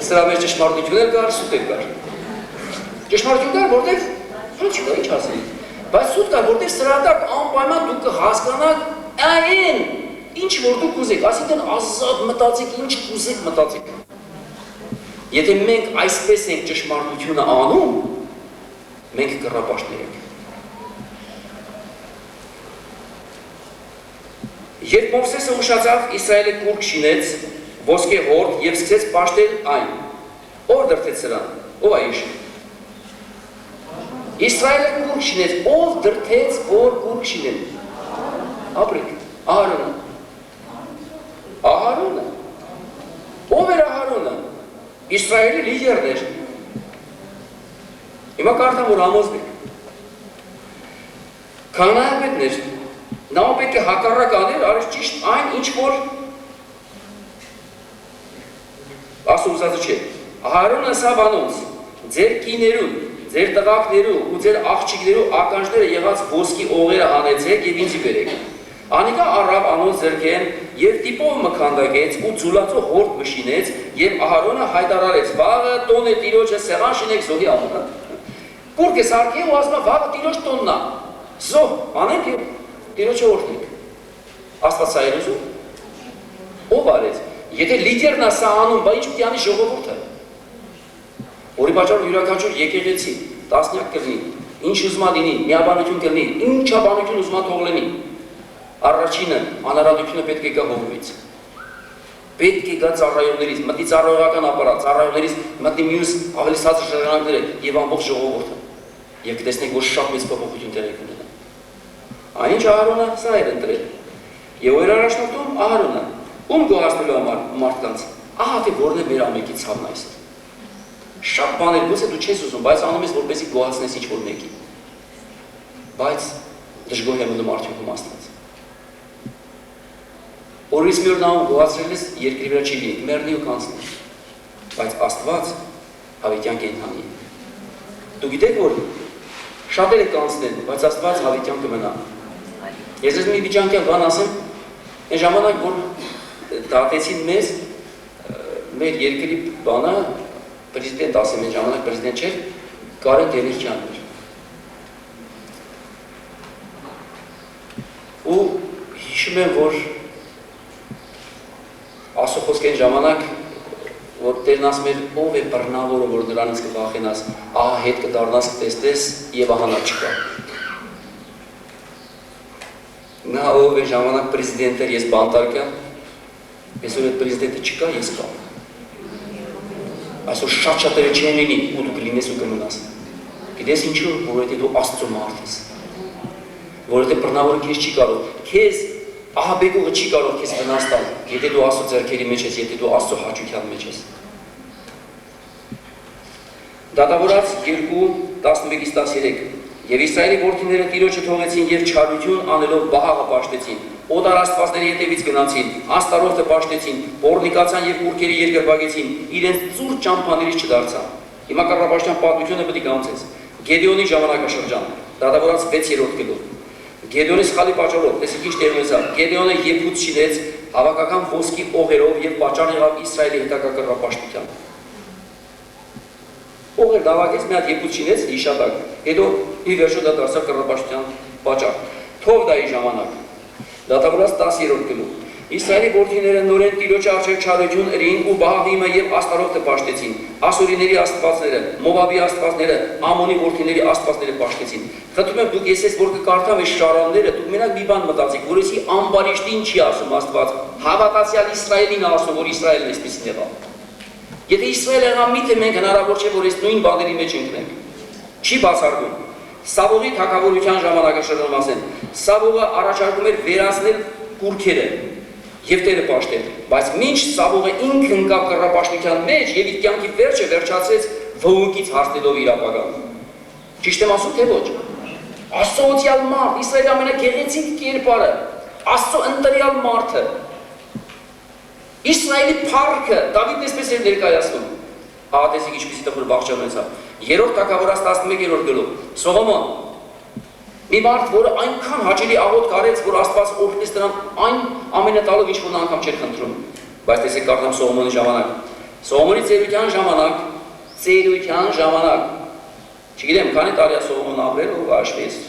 Սրա մեջ ճշմարտություն էլ կար, սուտ էլ կար։ Ճշմարտություն կար, որտեղ չկա, ինչ ասելի։ Բայց սուտ կար, որտեղ սրա տակ անպայման դուք կհասկանաք այն, ինչ որ դուք ուզեք, այսինքն ազատ մտածեք, ինչ կուզեք մտածեք։ Եթե մենք այսպես ենք ճշմարտությունը անում, մենք կռապաշտներ ենք։ Երբ Մովսեսը ուշացավ, Իսրայելը կուռք շինեց, ոսկե հորդ եւ սկսեց պաշտել այն։ Ով դրթեց սրան, ով է իշ։ Իսրայելը կուռք շինեց, ով դրթեց, որ կուռք շինեն։ Ապրեք, Ահարոնը։ Ահարոնը։ Ով էր Ահարոնը։ Իսրայելի լիդերն էր։ Հիմա կարդամ, որ համոզվեք։ Քահանայապետն էր։ Նա պետք է հակառակ աներ, արեց ճիշտ այն, ինչ որ ասում չէ։ Ահարոնը ասավ անոնց, ձեր կիներուն, ձեր տղակներու ու ձեր աղջիկներու ականջները եղած ոսկի օղերը հանեցեք եւ ինձի բերեք։ Անիկա առավ անոնց ձեռքեն եւ տիպով մքանդակեց ու ձուլածո հորդ մշինեց եւ Ահարոնը հայտարարեց. «Վաղը տոն է տիրոջը սեղան շինեք զոհի անունը»։ Կուրկ է սարքի ու ասում է վաղը տիրոջ տոնն է։ Զոհ, անենք և տիրոջը օրհնենք։ Աստված սա էր ուզում։ Ով արեց։ Եթե լիդերն է սա անում, բա ինչ պիտի անի ժողովուրդը։ Որի պատճառով յուրաքանչյուր եկեղեցի, տասնյակ կլինի, ինչ ուզում լինի, միաբանություն կլինի, ինչա բանություն ուզում թող լինի։ Առաջինը անարատությունը պետք է գա հողմից։ Պետք է գա ծառայողներից, մտնի ծառայողական ապարատ, ծառայողներից մտնի մյուս ավելի ցածր շրջանակները եւ ամբողջ ժողովուրդը։ Եվ կտեսնենք, որ շատ մեծ փոփոխություն տեղի կունենա։ Այնինչ Ահարոնը սա էր ընտրել։ Եվ ո՞ր առաջնորդում Ահարոնը, ում գոհացնելու համար մարդկանց, ահա թե որն է մեր ամենքի ցավն այսօր։ Շատ բաներ գուցե դու չես ուզում, բայց անում ես որպեսզի գոհացնես ինչ-որ մեկին։ Բայց դժգոհ եմ մնում արդյունքում Աստված։ Օրից մի օր նա գոհացրել ես երկրի վրա չի լինի, մեռնի ու կանցնի։ Բայց Աստված հավիտյան կենդանի է։ Դու գիտեք, որ շատերը կանցնեն, բայց Աստված հավիտյան կմնա։ Ես ես մի վիճանկյալ բան ասեմ, այն ժամանակ, որ դատեցին մեզ, մեր երկրի բանը, պրեզիդենտ ասեմ, այն ժամանակ պրեզիդենտ չէր, Կարեն Դեմիրճյանն էր։ Ու հիշում եմ, որ ասո խոսքեն ժամանակ, որ Տերն ասում էր, ով է բռնավորը, որ նրանից կվախենաս, ահա հետ կդառնաս, կտեսնես եւ ահա նա չկա։ Նա ով է ժամանակ պրեզիդենտ էր, ես բանտարկա, այսօր այդ պրեզիդենտը չկա, ես կա։ Այսօր շատ-շատերը չեն լինի, ու դու կլինես ու կմնաս։ Գիտես ինչու, որովհետեւ դու Աստծո մարդ ես։ Որովհետեւ բռնավորը քեզ չի կարող, քեզ ահաբեկողը չի կարող քեզ վնաս տալ, եթե դու Աստծո ձեռքերի մեջ ես, եթե դու Աստծո հաճույքյան մեջ ես։ Դատավորաց 2:11-13 Եվ Իսրայելի որդիները Տիրոջը թողեցին եւ չարություն անելով Բահաղը պաշտեցին, օտար աստվածների հետևից գնացին, Աստարոթը պաշտեցին, Պորնիկացան եւ կուրքերի երկրպագեցին, իրենց ծուր ճամփաներից չդարձան։ Հիմա կառավարության պատմությունը պետք է անցես։ Գեդեոնի ժամանակաշրջան, դատավորաց 6-րդ գլուխ։ Գեդեոնի սխալի պատճառով, տեսեք ինչ տեղի ունեցավ։ Գեդեոնը Եփուց շինեց հավաքական ոսկի օղերով եւ պատճառ եղավ Իսրայելի հետագա կռապաշտության։ Օղեր դավակեց, մի հատ Եփուց շինեց հիշատակ։ Հետո ի վերջո դա դարձավ կռապաշտության պատճառ։ Թող դա ի ժամանակ։ Դատավորաց 10-րդ գլուխ։ Իսրայելի որդիները նորեն Տիրոջ առջև չարություն ըրին ու Բահաղիմը եւ Աստարոթը պաշտեցին։ Ասորիների աստվածները, Մովաբի աստվածները, Ամոնի որդիների աստվածները պաշտեցին։ Խնդրում եմ դուք ես որ կկարդամ այս շարանները, դուք մենակ մի բան մտածեք, որ էսի ամբարիշտին չի ասում Աստված, հավատացյալ Իսրայելին ասում, որ Իսրայելն էսպիսին եղավ։ Եթե Իսրայելը եղավ, միթե մենք հնարավոր չէ, որ այս նույն բաների մեջ ընկնենք։ Չի բացառվում։ Սավողի թագավորության ժամանակաշրջանում ասեմ, Սավողը առաջարկում էր վերացնել կուրքերը եւ Տերը պաշտել, բայց մինչ Սավողը ինքն ընկավ կռապաշտության մեջ եւ իր կյանքի վերջը վերջացրեց վհուկից հարցնելով իր ապագան։ Ճիշտ եմ ասում թե ոչ։ Աստծո օծյալ մարդ, Իսրայելի ամենագեղեցիկ կերպարը, Աստծո ընտրյալ մարդը, Իսրայելի փառքը, Դավիթն այսպես էր ներկայացնում։ Ահա տեսեք ինչպեսի տխուր բաղճան ունեցավ։ Երրորդ թագավորաց 11-րդ գլուխ։ Սողոմոն, մի մարդ, որը այնքան հաճելի աղոթք արեց, որ Աստված օրհնեց նրան այն ամենը տալով, ինչ որ նա անգամ չէր խնդրում։ Բայց տեսեք կարդամ Սողոմոնի ժամանակ։ Սողոմոնի ծերության ժամանակ, չգիտեմ, քանի տարի է Սողոմոնն ապրել ու հաշվեց։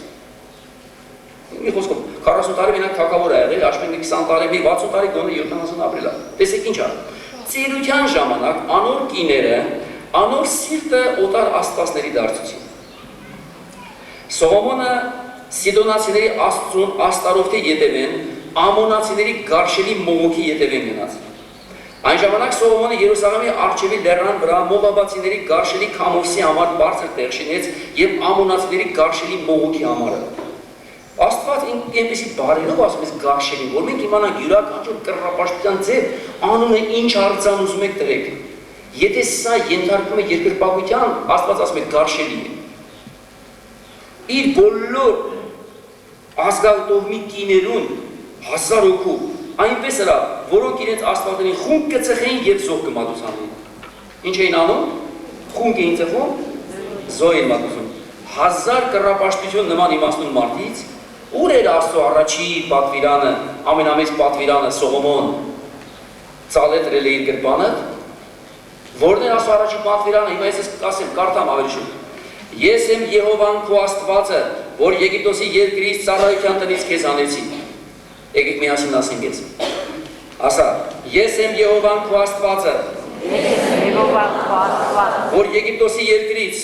Մի խոսքով 40 տարի մենակ թագավոր է եղել, հաշվենք 20 տարի, մի 60 տարի գոնե 70 ապրել է։ Տեսեք ինչ ա։ Ծերության ժամանակ անոր կիները, անոր սիրտը օտար աստվածների դարձուցին։ Սողոմոնը Սիդոնացիների աստծուն Աստարոթի ետևեն, Ամոնացիների գարշելի մողոքի ետևեն գնաց։ Այն ժամանակ Սողոմոնը Երուսաղեմի առջևի լեռան վրա Մովաբացիների գարշելի քամոսի համար բարձր տեղ շինեց եւ Ամոնացիների գարշելի մողոքի համար։ Աստված այնպեսի բարելով ասում է գարշելի, որ մենք իմանանք յուրաքանչյուր կռապաշտության ձև անունը ինչ արձան ուզում եք դրեք։ Եթե սա ենթարկվում է երկրպագության, Աստված ասում է գարշելի է։ Իր բոլոր ազգատողմի կիներուն 1000 հոգու այնպես era, որոնք իրենց աստվածներին խունկ կծխեին եւ զոհ կմատուցանեին։ Ինչ էին անում? Խունկ էին ծխում, զոհ էին մատուցում։ 1000 կռապաշտություն նման իմաստուն մարդից, ուր էր Աստծո առաջի պատվիրանը, ամենամեծ պատվիրանը Սողոմոն ծալետրել է իր գրպանը, որն էր Աստծո առաջի պատվիրանը, հիմա ես ասեմ, կարդամ ավելի շուտ։ Ես եմ Եհովան քո Աստվածը, որ Եգիպտոսի երկրից ծառայության տնից քեզ անեցի։ Եկեք միասին ասենք ես։ Ասա, ես եմ Եհովան քո Աստվածը, որ Եգիպտոսի երկրից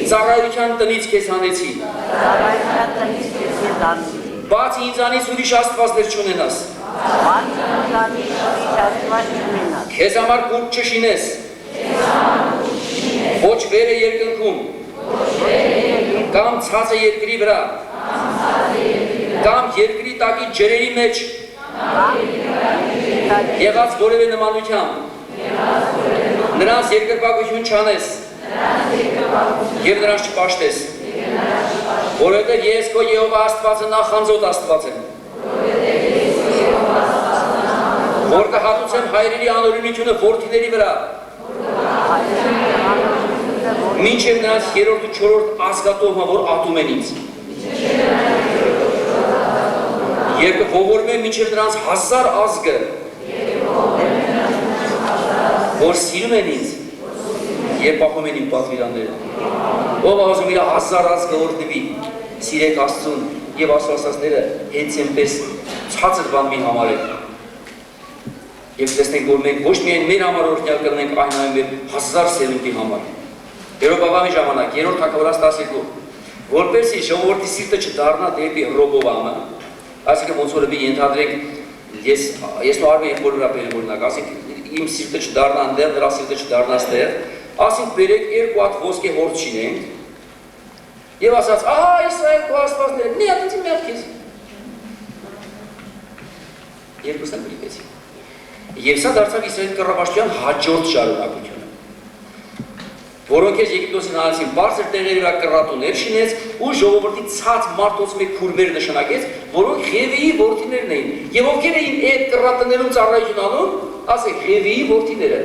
ծառայության տնից քեզ անեցի։ Բացի ինձանից ուրիշ աստվածներ չունենաս։ Քեզ համար կուրջ չշինես։ Ոչ վերը երկնքում, կամ ցածը երկրի վրա, կամ երկրի տակի ջրերի մեջ եղած որևէ նմանությամբ նրանց երկրպագություն չանես և նրանց չպաշտես, որովհետև ես քո Եհովա Աստվածը նախանձոտ Աստված եմ, որ կհատուցեմ հայրերի անօրինությունը որդիների վրա, մինչև նրանց 3-րդ ու 4-րդ ազգատոհը, որ ատում են ինձ, և կողորմեմ մինչև նրանց 1000 ազգը, որ սիրում են ինձ և պահում են իմ պատվիրանները։ Ով ասում իր 1000 ազգը օրդվի, սիրեք Աստծուն և ասվածները հենց ենպես ցածր բան մի համարեք։ Եվ տեսնենք, որ մենք ոչ միայն մեր համար օրհնյալ կլինենք, այնուհետև մեր 1000 սերունդի համար։ Երբավամի ժամանակ, 3-րդ թագավորաց 12, որպեսզի ժողովրդի սիրտը չդառնա դեպի Ռոբովամը, այսինքն ոնց որ ենթադրենք, ես նո արվում եմ բոլորը օրինակ, ասենք իմ սիրտը չդառնա այնտեղ, նրա սիրտը չդառնա այստեղ, ասենք բերեք 2 հատ ոսկե հորձ չինենք, եւ ասած, ահա Իսրայել քո Աստվածները, մի հատ ինձ մեղքես։ Երկուսն բրիկեցի։ Եվ սա դարձավ Իսրայել կռապաշտության հաջորդ շարունակությունը, որոնք ես Եգիպտոսին անեցին բարձր տեղերի վրա կռատուներ շինեց ու ժողովրդի ցած մարդոց մեկ քուրմեր նշանակեց, որոնք Ղևիի որդիներն էին։ Եվ ովքեր էին այդ կռատներում ծառայություն անում, ասեք Ղևիի որդիները։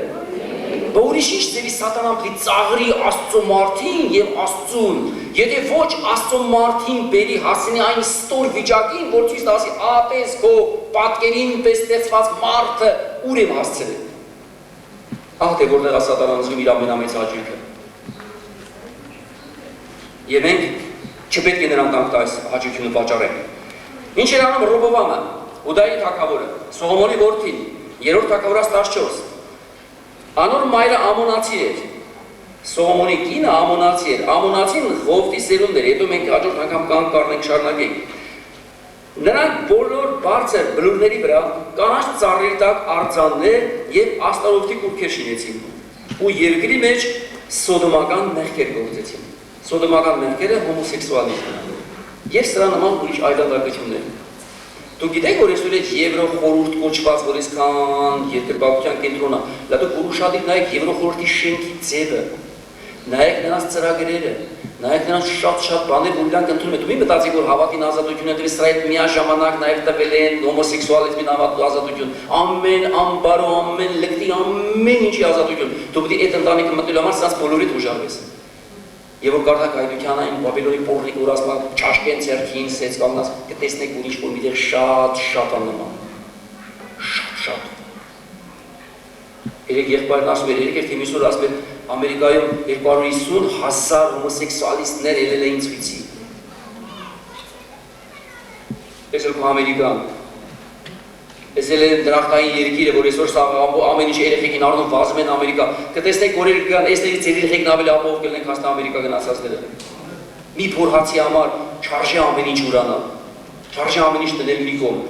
Բա ուրիշ ինչ ձևի սատանան պիտի ծաղրի Աստծո մարդին և Աստծուն, եթե ոչ Աստծո մարդին բերի հասցնի այն ստոր վիճակին, որ ցույց տասի ապես քո պատկերին պես ստեղծված մարդը ուր եմ հասցրել։ Ահա թե որտեղ է սատանան զգում իր ամենամեծ հաճույքը։ Եվ մենք չպետք է նրան տանք այս հաճույքությունը պատճառենք։ Ինչ էր անում Ռոբովամը, Հուդայի թագավորը, Սողոմոնի որդին, 3-րդ թագավորաց 14։ Անոր մայրը Ամոնացի էր, Սողոմոնի կինը Ամոնացի էր, Ամոնացին Ղովտի սերունդ էր, հետո մենք հաջորդ անգամ կառնենք շարունակենք։ Նրանք բոլոր բարձր բլուրների վրա կանաչ ծառերի տակ արձաններ և աստարովթի կուռքեր շինեցին ու երկրի մեջ սոդոմական մեղքեր գործեցին։ Սոդոմական մեղքերը հոմոսեքսուալիզմն են և սրա նման ուրիշ այլանդակություններ։ Դուք գիտեք, որ այսօր այդ Եվրոխորհուրդ կոչված, որ այսքան երկրպագության կենտրոնը, լա դուք ուշադիր նայեք Եվրոխորհրդի շենքի ձևը, նայեք նրանց ծրագրերը, նայեք նրանց շատ բաներ, որ իրանք ընդունում են։ Դու մի մտածեք, որ հավատին ազատությունը դրի սրա հետ միաժամանակ նաև տվել են հոմոսեքսուալիզմին ազատություն, ամեն ամբարո, ամեն լկտի, ամեն ինչի ազատություն։ Դու պետք է այդ ընտանիքը մտնելու համար սրանց բոլորիդ հուժարվես։ Եվ որ կարդակ Հայդուկյանային Բաբելոնի պոռնիկ որ ասում է ճաշկեն ձեռքին սեց կանգնած, կտեսնեք ուրիշ որ միտեղ շատ աննման։ Շատ։ Երեք եղբայրն ասում էր, երեք թե մյուսօր ասում էր Ամերիկայում 250,000 հոմոսեքսուալիստներ ելել էին ցույցի։ Այսօր Ամերիկան Էսել են դրախտային երկիրը, որ այսօր ամեն ինչ երեխեքին առնում վազում են Ամերիկա, կտեսնեք, որ երեքան էսներից ձեր երեխեքն ավելի ապահով կլինեն, քան Ամերիկա գնացածները։ Մի փորհացի համար չարժե ամեն ինչ ուրանալ, չարժե ամեն ինչ դնել մի կողմ։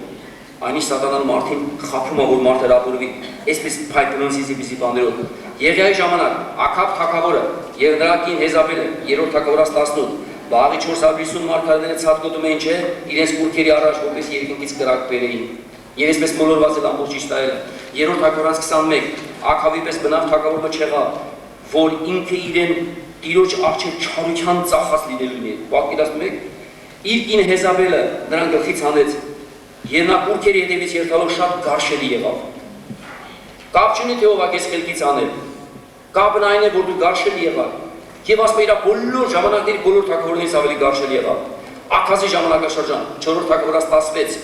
Այնիշ սատանան մարդին խաբում է, որ մարդ հրապուրվի, այսպես փայփնոնսիզի բաներով։ Եղիայի ժամանակ Աքաբ թագավորը եւ նրա կին Հեզաբելը, 3-րդ թագավորաց 18, Բաղի 450 մարգարեները ցածկոտում էին, չէ, իրենց կուռքերի առաջ որպես երկնքից կրակ բերեին։ Եվ այսպես մոլորված էլ ամբողջ Իսրայելը։ 3-րդ թագավորաց 21, Աքավի պես բնավ թագավորը չեղավ, որ ինքը իրեն Տիրոջ առջև չարության ծախած լինելուն է։ Պատկերացնում եք, իր կին Հեզաբելը նրան գլխից հանեց, եւ նա կուռքերի հետևից երթալով շատ գարշելի եղավ։ Կապ չունի թե ով է քեզ խելքից անել։ Կապն այն է, որ դու գարշելի եղավ։ Եվ ասում է իր բոլոր ժամանակների բոլոր թագավորներից ավելի գարշելի եղավ։ Աքազի ժամանակաշրջան 4-րդ թագավորաց 16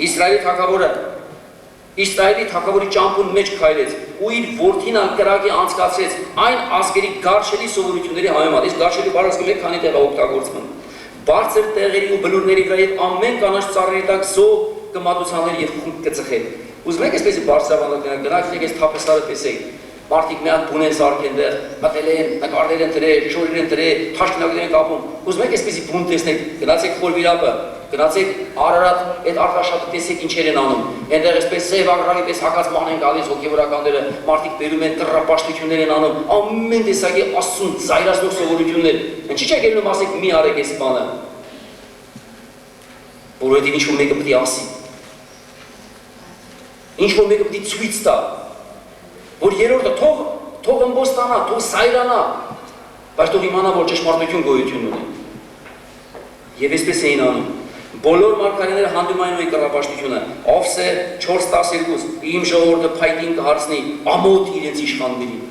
Իսրայելի թագավորը Իսրայելի թագավորի ճամփուն մեջ քայլեց ու իր որդին անկրակի անցկացրեց այն ազգերի գարշելի սովորությունների համեմատ։ Իսկ գարշելի բառը մեկ քանի տեղ է օգտագործվում։ Բարձր տեղերի ու բլուրների վրա եւ ամեն կանաչ ծառերի տակ զով կմատուցաններ եւ խունկ կծխեր։ Ուզում եք այսպեսի բարձրավանդակ գնաք եկեք թափեսարը տեսեք։ Մարդիկ մի հատ բուն են սարքեն դեր, մտել են, նկարներ են դրել, շորեր են դրել, թաշկինակներ են կապում։ Ուզում եք այսպեսի բուն տեսնեք, գնացեք Խորվիրապը, գնացեք Արարատ, այդ արտաշատը տեսեք ինչեր են անում։ Այնտեղ այսպես սև ագրավի պես հակած ման են գալիս հոգևորականները, մարդիկ բերում են կռապաշտություններ են անում, ամեն տեսակի Աստծուն զայրացնող սովորություններ։ Ինչի՞ չեք ելնում ասեք մի արեք այս բանը։ Որովհետև ինչ-որ մեկը պետք է ասի։ Ինչ-որ մեկը պետք է ցույց տա, որ երրորդը թող ըմբոստանա, թող սայրանա, բայց թող իմանա, որ ճշմարտություն գոյություն ունի։ Եվ այսպես էին անում։ Բոլոր մարգարեները հանդիմանում էին կռապաշտությունը, Ովսե 4:12, իմ ժողովուրդը փայտին կհարցնի ամոթ իրենց իշխաններին։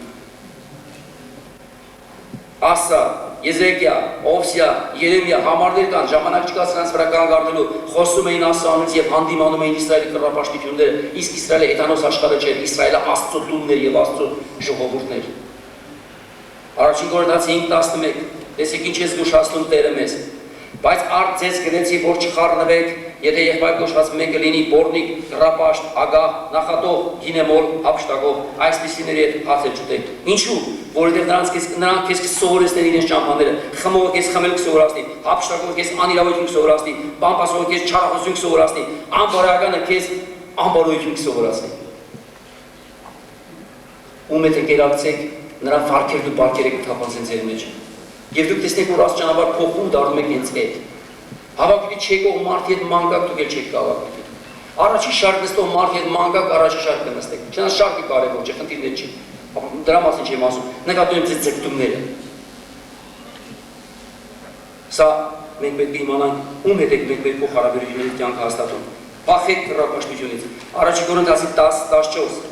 Ասա, Եզեկիա, Օվսիա, Երեմիա համարներ կան, ժամանակ չկա սրանց վրա կանգ առնելու, խոսում էին Աստծուց եւ հանդիմանում էին Իսրայելի կռապաշտությունները, իսկ Իսրայելը էտանոց աշխարհը չէր, Իսրայելը Աստծո տունն էր եւ Աստծո ժողովուրդն էր։ Առաջին Կորինթացի 5:11, տեսեք ինչ է զգուշացնում Տերը մեզ։ Բայց արդ ձեզ գնեցի, որ չխառնվեք, եթե եղբայր կոչված մեկը լինի բորնիկ, կռապաշտ, ագահ, նախատող, գինեմոլ, հափշտակող, այսպիսիների հետ հաց չուտեք։ Ինչու՞, որովհետև նրանք քեզ կսովորեցնեն իրենց ճամփաները, խմողը քեզ խմել կսովորացնի, հափշտակողը քեզ անիրավություն կսովորացնի, բամբասողը քեզ չարախոսություն կսովորացնի, անբարոյականը քեզ անբարոյություն կսովորացնի։ Ում եթե կերակցեք, նրան վարքերն ու բարքերը կթափանցեն ձեր մեջ։ Եվ դուք տեսնեք, որ Աստծո ճանապարհ փոխում դառնում եք ինձ հետ։ Հավաքույթի չեք ով մարդի հետ մանկակ դուք էլ չեք հավաքույթի։ Առաջի շարք նստող մարդի հետ մանկակ առաջի շարքը նստեք։ Չնայած շարքը կարևոր չէ, խնդիրներ չի։ Դրա մասին չեմ ասում։ Նկատում եմ ձեր ձգտումները։ Սա մենք պետք է իմանանք ում հետ եք մենք մեր փոխհարաբերությունների կյանքը հաստատում։ Փախեք կռապաշտությունից։ Առաջի Կորինթացի 10:14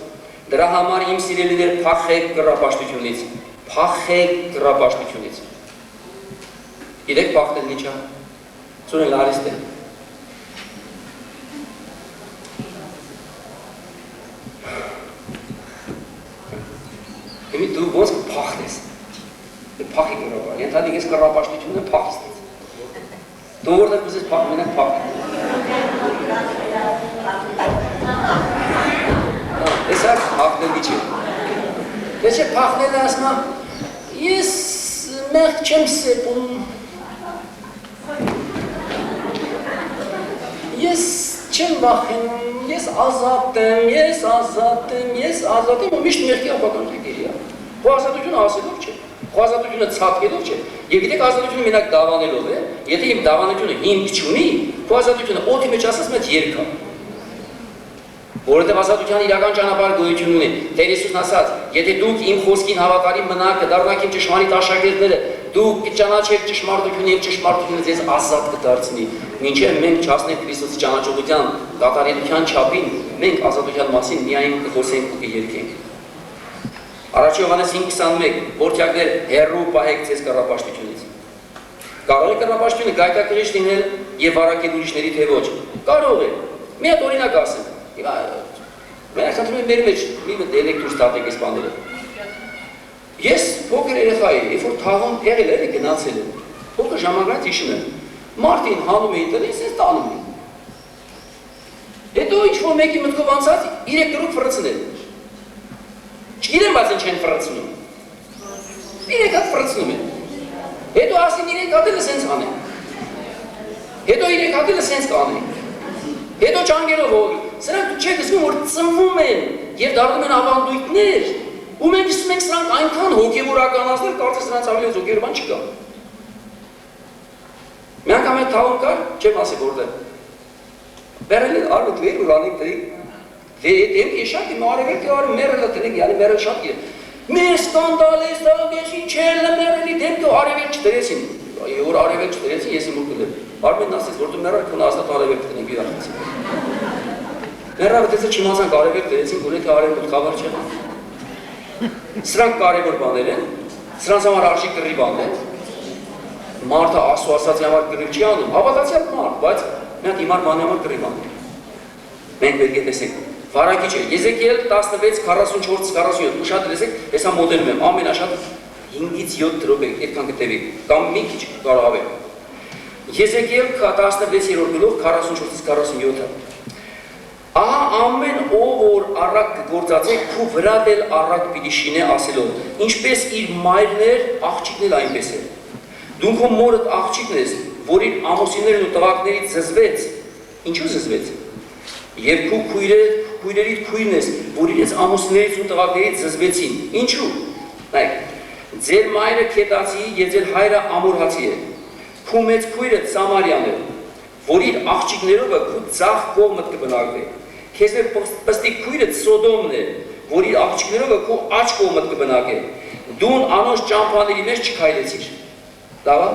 Դրա համար իմ սիրելիներ փախեք կռապաշտությունից։ Փախեք կռապաշտությունից։ Գիտեք փախնելն ինչ է։ Ծորեն լարիստ է։ Եմի դու ոնց կփախնես։ Փախի կռապաշտ։ Ենթադրեք ես կռապաշտությունը փախստից։ Դու որտեղ կուզես փախ, մենակ փախ։ Էսա փախնելի չէ։ Դե չէ փախնելը ասում եմ, ես մեղք չեմ սեպում։ Ես չեմ վախենում, ես ազատ եմ ու միշտ մեղքի ապականություն գերի։ Քո ազատությունը ասելով չէ, քո ազատությունը ցածկելով չէ։ Եվ գիտեք ազատությունը մենակ դավանելով է, եթե իմ դավանությունը հիմք չունի, քո ազատությունը օդի մեջ ասած մեծ երգ է։ Որովհետև ազատության իրական ճանապարհ գոյություն ունի։ Տեր Հիսուսն ասաց, եթե դուք իմ խոսքին հավատարիմ մնաք, կդառնաք իմ ճշմարիտ աշակերտները, դուք կճանաչեք ճշմարտությունը եւ ճշմարտությունը ձեզ ազատ կդարձնի։ Մինչև մենք չհասնենք Քրիստոսի ճանաչողության կատարելության չափին, մենք ազատության մասին միայն կխոսենք ու կերկենք։ Առաջ Հովհաննես 5:21 Որդյակներ հեռու պահեք ձեզ կռապաշտությունից։ Կարող է կռապաշտությունը գայթակղիչ լինել եւ վարակել ուրիշների թե ոչ։ Կարող է։ Մի հատ օրինակ ասեմ։ Մենք խնդրում ենք մեր մեջ մի մտ էլեկտրոստատիկ էս բաները։ Ես փոքր երեխա էի, երբ որ թաղում եղել էր գնացել եմ։ Փոքր ժամանակից հիշում եմ։ Մարտին հանում էի տնից, ես տանում էի։ Հետո ինչ-որ մեկի մտքով անցած 3 կրուկ ֆրծնել։ Չգիտեմ բայց ինչ են ֆրծնում։ 3 հատ ֆրծնում են։ Հետո ասին 3 հատը սենց անեն։ Հետո 3 հատը սենց կանեն։ Հետո ճանգերով հողի։ Սրանք դու չեք զգում, որ ծնվում են եւ դառնում են ավանդույթներ, ու մենք ասում ենք սրանք այնքան հոգեվորականացնել, կարծես սրանց ավելի հոգեվոր բան չկա։ Մի անգամ այդ թաղում կար, չեմ ասի որտեղ։ Բերել են արդ վեր ու ռանիկ դրի։ Դեմ եշակի մարևելքի արը մերելը դրեք, յանի մերել շատ է։ Մեր սկանդալ է, սա ես ինչ էլ մերելի դեմ դու արևել չդրեցին։ Որ արևել չդրեցին, ես իմ ուտել եմ։ Արմենն ասեց, որ դու մերալ քո ազատ արևել դնենք իրականից։ Մերավը տեսը չիմացանք արևել դրեցին, գոնե թե արևել խավար չէ։ Սրանք կարևոր բաներ են, սրանց համար արժի կռի բան է։ Մարդը Աստծո ասածի համար կռիվ չի անում, հավատացյալ մարդ, բայց մի հատ իմար բանի համար կռի բան է։ Մենք պետք է տեսենք, Վարակիչ է։ Եզեկիել 16:44-47, շատ լսեք, հեսա մոդելում եմ, ամենաշատ 5-ից 7 րոպե, այդքան կտևի, կամ մի քիչ կարող ավել։ Եզեկիել 16-րդ գլուխ 44-47։ Ահա ամեն ով որ առակ կգործածե, քու վրա դել առակ պիտի շինե ասելով, ինչպես իր մայրն էր, աղջիկն էլ այնպես է։ Դու քո մորդ աղջիկն ես, որ իր ամուսիններն ու տղաներից զզվեց, ինչու զզվեց։ Եվ քու քույրերիդ քույրն ես, որ իրենց ամուսիններից ու տղաներից զզվեցին, ինչու։ Նայեք, ձեր մայրը քետացի եւ ձեր հայրը ամորհացի է։ Քու մեծ քույրը Սամարիան է, որ իր աղջիկներով քու ցախ կողմը կբնակվի։ Քեզ մեր պստիկ քույրը Սոդոմն է, որ իր աղջիկներով քու աջ կողմը կբնակի։ Դու անոնց ճամփաների մեջ չքայլեցիր։ Լավ է։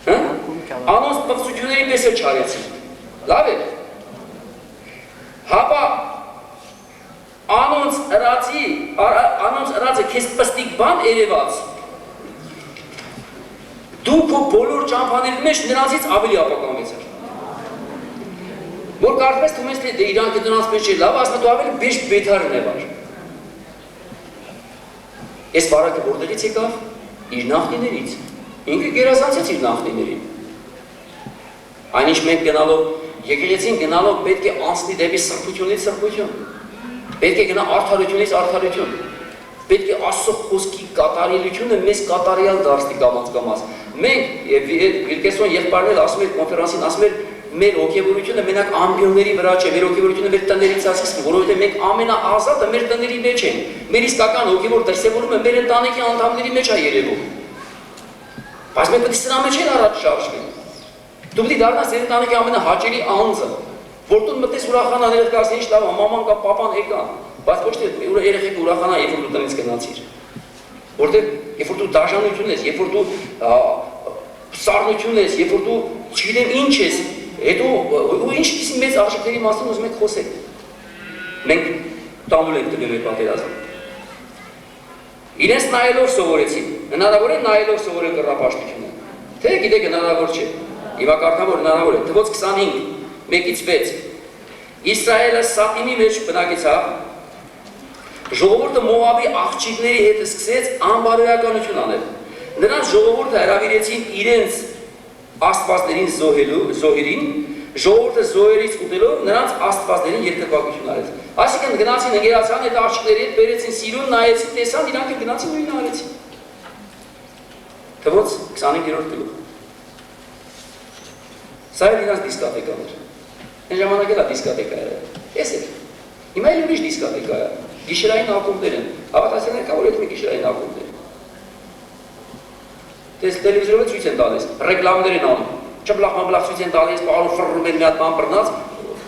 Հա? Անոնց պղծությունների պես էլ չարեցիր։ Լավ է։ Հապա անոնց ըրացը քեզ պստիկ բան երևաց։ Դու քո բոլոր ճամփաների մեջ նրանցից ավելի ապականվեցար։ Որ կարծես թվում ես թե դե իրանքը դրանց մեջ չէ, լավ, ասում դու ավելի բեշ բեթարն է վար։ Այս բարակը որտեղից եկավ։ Իր նախնիներից, ինքը գերազանցեց իր նախնիներին։ Այնինչ մենք գնալով, եկեղեցին գնալով պետք է անցնի դեպի սրբությունից սրբություն, պետք է գնա արդարությունից արդարություն, պետք է Աստծո խոսքի կատարելությունը մեզ կատարյալ դարձնի կամաց։ Մենք Վիլկեսոն եղբայրն ասում էր կոնֆերանսին, ասում էր մեր հոգևորությունը մենակ ամբիոնների վրա չէ, մեր հոգևորությունը մեր տներից է սկսվում, որովհետև մենք ամենաազատը մեր տների մեջ ենք։ Մեր իսկական հոգևոր դրսևորումը մեր ընտանիքի անդամների մեջ է երևում։ Բայց մենք պետք է սրա մեջ էլ առաջ շարժվենք։ Դու պետք է դառնաս ձեր ընտանիքի ամենահաճելի անձը, որ դու մտես ուրախանալ երեխաս ինչ լավ, մաման կամ պապան եկան, բայց ոչ թե երեխեքը ուրախանա, երբ որ դու տնից գնացիր։ Որտեղ երբ որ դու դաժանություն ես, երբ որ դու սառնություն ես, երբ որ դու չգիտեմ ինչ ես, հետո ու ինչպիսի մեծ արժեքների մասին ուզում եք խոսեք։ Մենք տանուլ ենք տվել մեր պատերազմը։ Իրենց նայելով սովորեցին, հնարավոր է նայելով սովորել կռապաշտությունը, թե գիտեք հնարավոր չէ, հիմա կարդամ որ հնարավոր է, թվոց 25, 1-6, Իսրայելը Սատիմի մեջ բնակեցավ, ժողովուրդը Մովաբի աղջիկների հետ սկսեց անբարոյականություն անել, նրանց ժողովուրդը հրավիրեցին իրենց աստվածներին զոհերին, ժողովուրդը զոհերից ուտելով նրանց աստվածներին երկրպագություն արեց։ Այսինքն գնացին ընկերացան այդ աղջիկների հետ, բերեցին Սիրուն, նայեցին, տեսան, իրանք գնացին նույնը արեցին։ Թվոց 25-րդ գլուխ։ Սա էլ իրանց դիսկոտեկան էր։ Այն ժամանակ էլ դիսկոտեկա էր։ Ես էլ։ Հիմա էլ ուրիշ դիսկոտեկա է։ Գիշերային ակումբներ են։ Հավատացյալներ կա որ այդ մի գիշերային ակումբներ։ Դες տելևիզորով ցույց են տալիս, ռեկլամներ են անում, չբլախ ցույց են տալիս, բարով ֆռռում են մի հատ բան բռնած,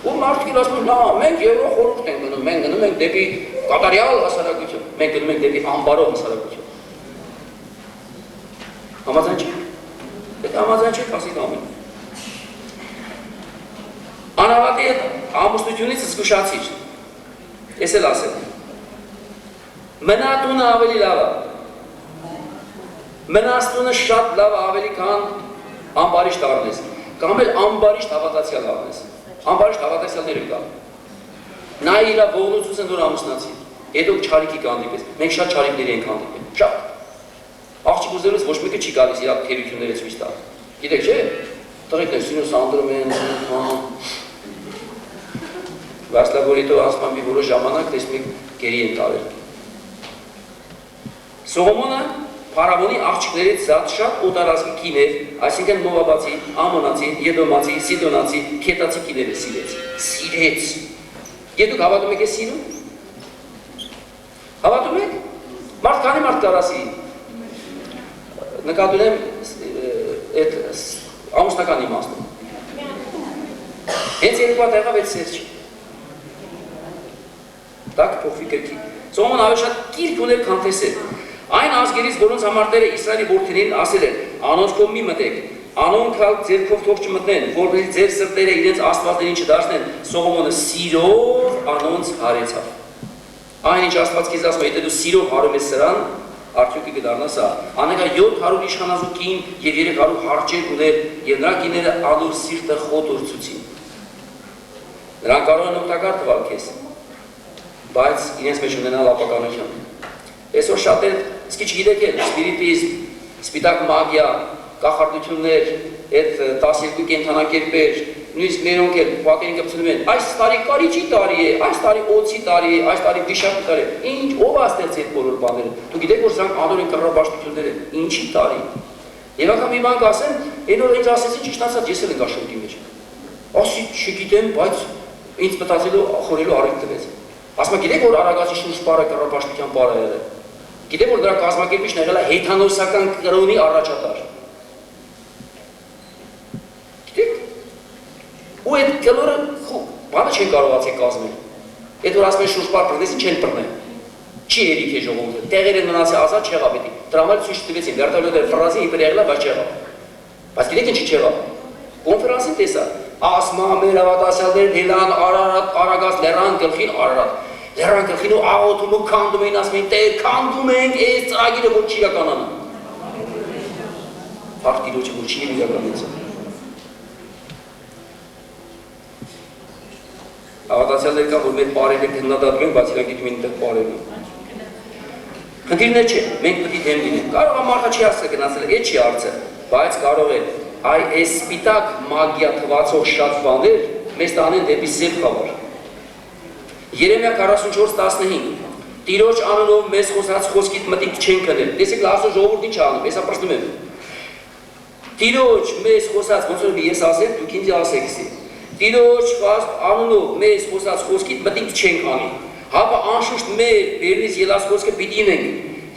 ու մարդիկ ասում են, լավ, մենք եվրո խորհուրդ ենք գնում, մենք գնում ենք դեպի կատարյալ հասարակություն, մենք գնում ենք դեպի անբարո հասարակություն։ Համաձայն չեք։ Այդ համաձայն չեք, ասի կամեն։ Անավատի հետ ամուսնությունից զգուշացիր, ես էլ ասեմ, մնա տունը ավելի լավ է, մնաստունը շատ լավ ավելի քան ամբարիշտ առնես, կամ էլ ամբարիշտ հավատացյալ առնես, ամբարիշտ հավատացյալները կան, նա իրա ողնուցուց են որ ամուսնացի, հետո չարիքի կանդիպես, մենք շատ չարիքների ենք հանդիպել, շատ, աղջիկ ուզելուց ոչ մեկը չի գալիս իրա թերությունները ցույց տալ, գիտեք չէ, տղեկներ սինուս անդրում են, բայց լավ որ հետո ասում մի որոշ ժամանակ տեսնում եք գերի են տարել։ Սողոմոնը Փարավոնի աղջիկներից շատ օտարազգի կիներ, այսինքն Մովաբացի, Ամոնացի, Եդոմացի, Սիդոնացի, Քետացի կիները սիրեց։ Եվ դուք հավատում եք այս սիրուն։ Հավատում եք։ Մարդ քանի մարդ կար ասի։ Նկատում եմ այդ ամուսնական իմաստում։ Հենց երկու հատ եղավ այդ սեր չի։ Տակ փոխվի կրկի։ Սողոմոն ավելի շատ կիրք ուներ քան տեսել։ Այն ազգերից, որոնց համարտերը Իսրայելի որդիներին ասել են, անոնց կողմ մի մտեք, անոնք ձերքով թող չմտնեն, որպեսզի ձեր սրտերը իրենց աստվածներին չդարձնեն, Սողոմոնը սիրով անոնց հարեցավ։ Այնինչ Աստված քեզ ասում է, եթե դու սիրով հարում ես սրան, արդյունքը կդառնա սա։ Անեկա 700 իշխանազու կին եւ 300 հարճեր ուներ, եւ նրա կիները ալուր սիրտը խոտ ուրցուցին։ Նրանք կարող են օգտակար թվալ քեզ, բայց իրենց մեջ ունենալ ապականություն։ Այսօր շատեր իսկի չգիտեք էլ, սպիրիտիզմ, սպիտակ մագիա, կախարդություններ, այդ 12 կենդանակերպեր, նույնիսկ մերոնք էլ պատերին կպցնում են, այս տարի կարիճի տարի է, այս տարի օձի տարի է, այս տարի վիշապի տարի է, ինչ ով է ստեղծել այդ բոլոր բաները։ Դուք գիտեք, որ սրանք անօրեն կռապաշտություններ են, ինչի տարի։ Եվ անգամ մի բան կասեմ, այն օր ինձ ասեցին ճիշտ ասած, ես էլ եմ գաշոտի մեջ։ Ասի չգիտեմ, բայց ինձ մտածելու խորելու առիթ տվեց։ Ասում եք, գիտեք, որ Արագածի շուրջ պարը կռապաշտության պարը է եղել։ Գիտեք, որ դրա կազմակերպիչն եղել է հեթանոսական կրոնի առաջատար։ Ու այդ կլորը բանը չեն կարողացել կազմել։ Այդ որ ասում են շուրջ պար պրդեսին չեն պրնել։ Չի երիք է ժողովուրդը, տեղեր են մնացել ազատ չեղավ էդի։ Դրա համար ցույց տվեցին, վերջաբերել ֆրանսի իբր եղել է, բայց չեղավ։ Բայց գիտեք ինչի չեղավ։ Կոնֆերանսին տեսա, ասմա մեր հավատացյալներ Դիլան, Արարատ, Արագած, Լեռան գլխին Արարատ։ Լեռան գլխին ու աղոթում ու քանդում էին, ասում էին, «Տեր, քանդում ենք այս ծրագիրը, որ չի իրականանա»։ Փառք Տիրոջը, որ չի իրականացել։ Հավատացյալներ կան, որ մեր պարերը քննադատում են, բայց իրանք գիտում են այդտեղ պարերը։ Խնդիրներ չէ, մենք պետք է դեմ լինենք։ Կարող է մարդը չի ասել գնացել, այդ չի հարցը, բայց կարող է այս սպիտակ մագիա թվացող շատ բաներ մեզ տանեն դեպի սև խավար։ Երեմիա 44:15 Տիրոջ անունով մեզ խոսած խոսքիդ մտիկ չեն քնել։ Տեսեք լավ ժողովուրդն ինչ անում, հեսա պրծնում եմ։ Տիրոջ մեզ խոսած, ոնց որ ես ասեմ, դուք ինձ ասեք։ Տիրոջ անունով մեզ խոսած խոսքիդ մտիկ չենք անի։ Հապա անշուշտ մեր բերնից ելած խոսքը պիտի ինենք։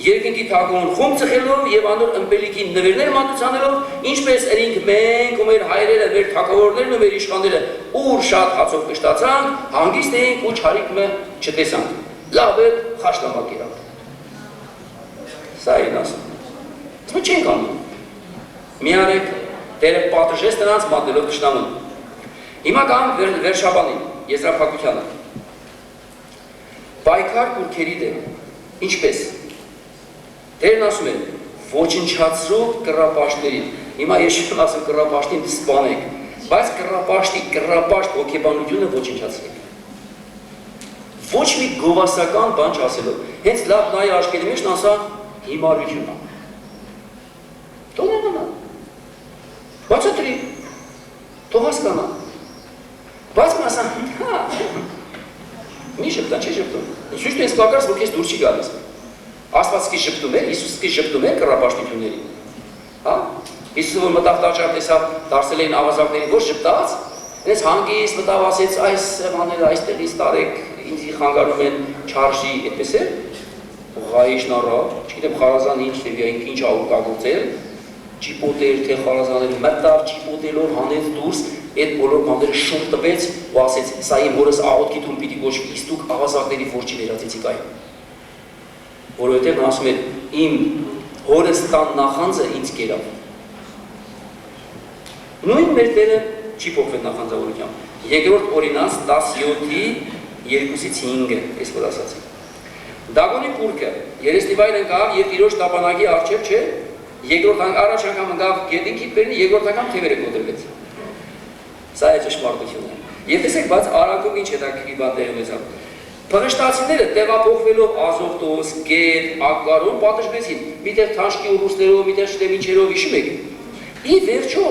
Երկնքի թագուհուն խումբ ծխելով եւ անոր ըմպելիքի նվերներ մատուցանելով, ինչպես ըրինք մենք ու մեր հայրերը, մեր թագավորներն ու մեր իշխանները ուր շատ հացով կշտացանք, հանգիստ էինք ու չարիքը չտեսանք։ Լավ է, խաշտամակ իրանք։ Սա են ասում։ Իսկ չենք անում։ Մի արեք, Տերը պատժեց նրանց մատնելով թշնամուն։ Հիմա կան վերջաբանին, եզրափակությանը։ Պայքար կուրքերի դեմ, ինչպես։ Տերն ասում են, ոչնչացրու կռապաշտներին։ Հիմա ես չեմ ասում կռապաշտին սպանեք, բայց կռապաշտ հոգեբանությունը ոչնչացրեք։ Ոչ մի գովասական բան չասելով, հենց լավ նայ աչքերի մեջ ասա հիմարություն է։ Թող բացատրի, թող հասկանա։ Բայց մասա, մի շպտան, չի շպտում։ Ինչու՞ ես կակարս, որ քեզ դուր չի գալիս։ Աստվածքի շպտում էր, Հիսուսի շպտում էր կռապաշտությունների։ Հա? Հիսուսը որ մտավ տաճար տեսավ, դարձել էին ավազակների, որ շպտաց, այնպես հանգիստ մտավ ասեց, այս սեղանները այստեղից տարեք, ինձի խանգարում են չարժի, այդպես է։ Ղայիշն առա, չգիտեմ խարազան ինչ տեվիային ինչ աղուկագործել, ճիպոտեր, թե խարազաները մտավ, ճիպոտելով հանեց դուրս, այդ բոլոր բաները շուտ տվեց ու ասեց, սա իմ հորս աղոթքի տուն պիտի գոչվի, իսկ դուք ավազակների որջի վերածեցիք այն։ Որովհետև նա ասում է, իմ հորս տան նախանձը ինձ կերավ։ Նույն մեր Տերը չի փոխվել նախանձավորությամբ։ Երկրորդ Օրինաց 17:2-5, այս որ ասացի։ Դագոնի կուրքը երեսնիվայր ընկավ եւ Տիրոջ տապանակի առջև չէ, երկրորդ առաջ անգամ ընկավ գետինքի բերնի, երկրորդ անգամ թևերը կոտրվեց։ Սա է ճշմարտությունն է։ Եվ տեսեք, բայց Արագում ինչ հետաքրքիր բան տեղի ունեցավ։ Փղշտացիները տեղափոխվելով Ազովտոս, Գետ, Ակկարում պատժվեցին։ Միտեղ թաշկի ու ռուսներով, միտեղ չտեմ ինչերով հիշում եք։ Ի վերջո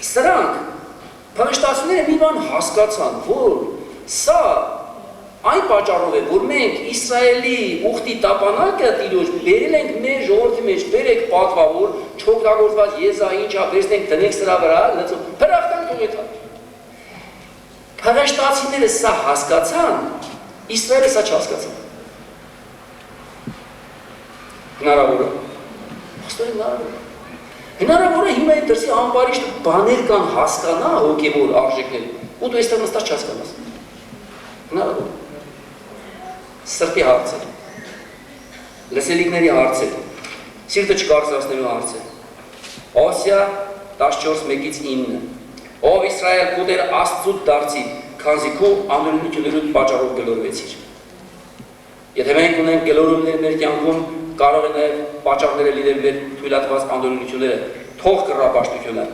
սրանք փղշտացիները մի բան հասկացան, որ սա այն պատճառով է, որ մենք Իսրայելի ուխտի տապանակը Տիրոջ բերել ենք մեր ժողովրդի մեջ, բերեք պատվավոր, չօգտագործված եզա ինչա վերցնենք դնենք սրա վրա, փրախտանք թողեցան։ Փղշտացիները սա հասկացան, Իսրայելը սա չհասկացան։ Հնարավոր է։ Աստորեն հնարավոր է։ Հնարավոր է հիմա այդ դրսի ամբարիշտ բաներ կան հասկանա հոգևոր արժեքներ, ու դու այստեղ նստած չհասկանաս։ Հնարավոր է։ Սրտի հարց է, լսելիքների հարց է, սիրտը չկարծրացնելու հարց է։ Օսիա 14:1-9 Ով Իսրայել կուտեր Աստծուց դարձի, քանզի քո անօրենություններու պատճառով գլորվեցիր։ Եթե մենք ունենք գլորումներ մեր կյանքում, կարող է նաև պատճառները լինել մեր թույլատված անօրենությունները, թող կռապաշտությունը,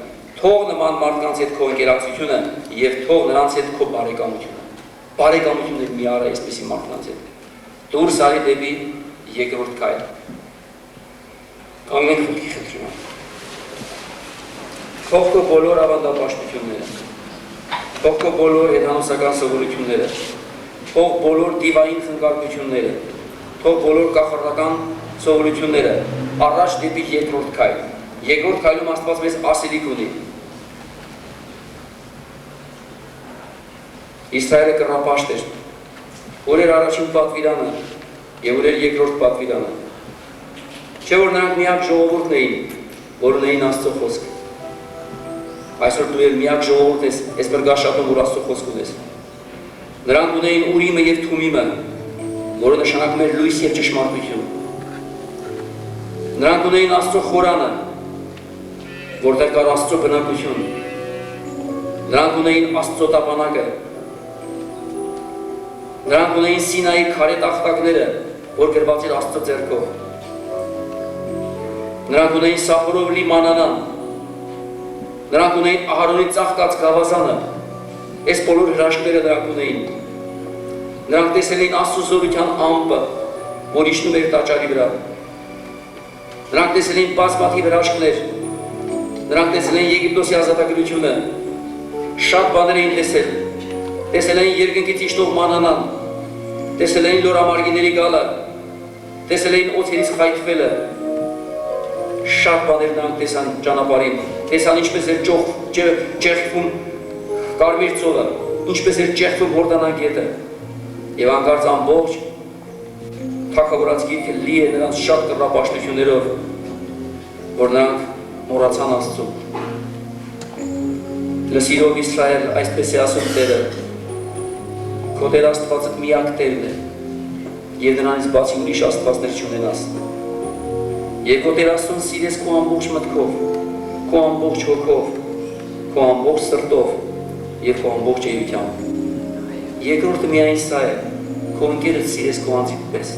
թող նման մարդկանց հետ քո ընկերակցությունը եւ թող նրանց հետ քո բարեկամությունը։ Բարեկամությունն մի արա այսպիսի մարդկանց հետ։ Դուրս արի դեպի երկրորդ քայլը։ Կանգնենք ոտքի խնդրում։ Թող քո բոլոր ավանդապաշտությունները, թող քո բոլոր հետանոսական սովորությունները, թող բոլոր դիվային խնկարկությունները, թող բոլոր կախարդական սովորությունները առաջ դեպի երկրորդ քայլ։ Երկրորդ քայլում Աստված մեզ ասելիք ունի։ Իսրայելը կռապաշտ էր, որ էր առաջին պատվիրանը եւ որ էր երկրորդ պատվիրանը։ Չէ որ նրանք միակ ժողովուրդն էին, որ ունեին Աստծո խոսքը։ Այսօր դու էլ միակ ժողովուրդ ես, այս բրգաշատում որ Աստծո խոսք ունես։ Նրանք ունեին Ուրիմը եւ Թումիմը, որը նշանակում էր լույս եւ ճշմարտություն։ Նրանք ունեին Աստծո խորանը, որտեղ կար Աստծո բնակություն։ Նրանք ունեին Աստծո տապանակը։ Նրանք ունեին Սինայի քարե տախտակները, որ գրված էր Աստծո ձեռքով։ Նրանք ունեին Սախորով լի մանանան։ Նրանք ունեին Ահարոնի ծաղկած գավազանը։ Այս բոլոր հրաշքները նրանք ունեին։ Նրանք տեսել էին Աստծո զորության ամպը, որ իջնում էր տաճարի վրա։ Նրանք տեսել էին բազմաթիվ հրաշքներ։ Նրանք տեսել էին Եգիպտոսի ազատագրությունը։ Շատ բաներ էին տեսել։ Տեսել էին երկնքից իջնող մանանան։ Տեսել էին լորամարգիների գալը։ Տեսել էին օձերից խայթվելը։ Շատ բաներ նրանք տեսան ճանապարհին։ Տեսան ինչպես էր ճեղքում Կարմիր ծովը, ինչպես էր ճեղքում Հորդանան գետը։ Եվ հանկարծ ամբողջ թագավորած գիրքը լի է նրանց շատ կռապաշտություններով, որ նրանք մոռացան Աստծուն։ Լսիրով Իսրայել, այսպես է ասում Տերը, քո Տեր Աստվածը միակ Տերն է, եւ նրանից բացի ուրիշ աստվածներ չունենաս։ Եվ քո Տեր Աստծուն սիրես քո ամբողջ մտքով, քո ամբողջ հոգով, քո ամբողջ սրտով եւ քո ամբողջ էությամբ։ Երկրորդը միայն սա է, քո ընկերդ սիրես քո անձիդ պես։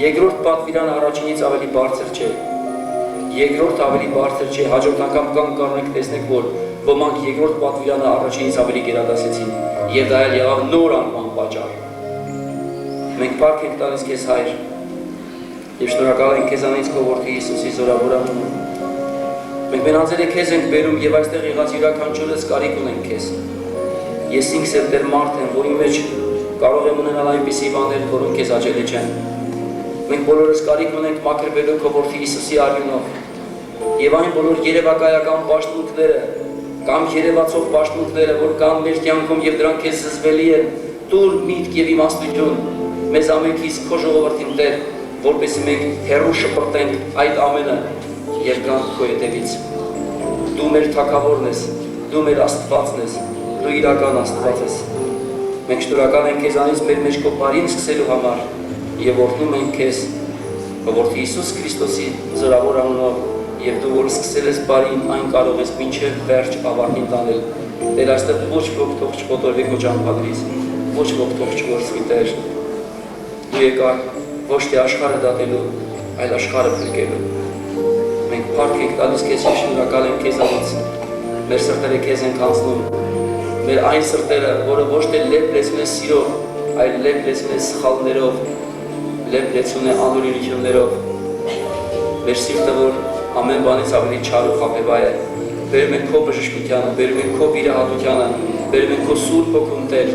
Երկրորդ պատվիրանը առաջինից ավելի բարձր չէ։ Երկրորդ ավելի բարձր չէ, հաջորդ անգամ կանգնեք տեսնեք, որ ոմանք երկրորդ պատվիրանը առաջինից ավելի գերադասեցին, եւ դա էլ եղավ նոր անման պատճառ։ Մենք փառք ենք տալիս քեզ Հայր, եւ շնորհակալ ենք քեզանից քո որդի Հիսուսի զորավոր անունով։ Մենք մենանձերը քեզ ենք բերում եւ այստեղ եղած յուրաքանչյուրս կարիք ունենք քեզ։ Ես ինքս էլ դեռ մարդ եմ, որի մեջ կարող եմ ունենալ այնպիսի բաներ, որոնք քեզ հաճելի չեն։ Մենք բոլորս կարիք ունենք մաքրվելու քո որդի Հիսուսի արյունով եւ այն բոլոր երևակայական պաշտմունքները կամ երևացող պաշտմունքները, որ կան մեր կյանքում եւ դրանք քեզ զզվելի են, տուր միտք եւ իմաստություն մեզ ամենքից քո ժողովրդին Տեր, որպեսզի մենք հեռու շպրտենք այդ ամենը եւ գանք քո հետևից։ Դու մեր թագավորն ես, դու մեր Աստվածն ես, դու իրական Աստված ես։ Մենք շնորհակալ ենք քեզանից մեր մեջ քո բարին սկսելու համար եւ օրհնում ենք քեզ քո որդի Հիսուս Քրիստոսի զորավոր անունով եւ դու որ սկսել ես բարին, այն կարող ես մինչեւ վերջ ավարտին տանել։ Տեր այստեղ ոչ ոք թող չկոտորվի քո ճամփաներից, ոչ ոք թող չգործվի Տեր։ Դու եկար ոչ թե աշխարհը դատելու, այլ աշխարհը փրկելու։ Մենք փառք ենք տալիս քեզ եւ շնորհակալ ենք քեզանից։ Մեր սրտերը քեզ են կանցնում։ Մեր այն սրտերը, որը ոչ թե լեփ լեցուն է սիրով, այլ լեփ լեցուն է սխալներով, լեփ լեցուն է անօրինություններով։ Մեր սիրտը, որ ամեն բանից ավելի չար ու խաբեբայ է, բերում ենք քո բժշկությանը, բերում ենք քո վիրահատությանը, բերում ենք քո Սուրբ Հոգուն Տեր,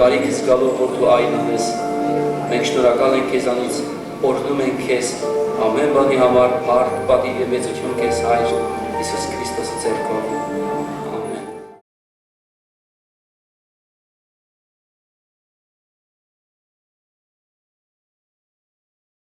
կարիք զգալով, որ դու այն անես։ Մենք շնորհակալ ենք քեզանից, օրհնում ենք քեզ ամեն բանի համար, փառք, պատիվ եւ մեծություն քեզ Հայր Հիսուս Քրիստոսի ձեռքով։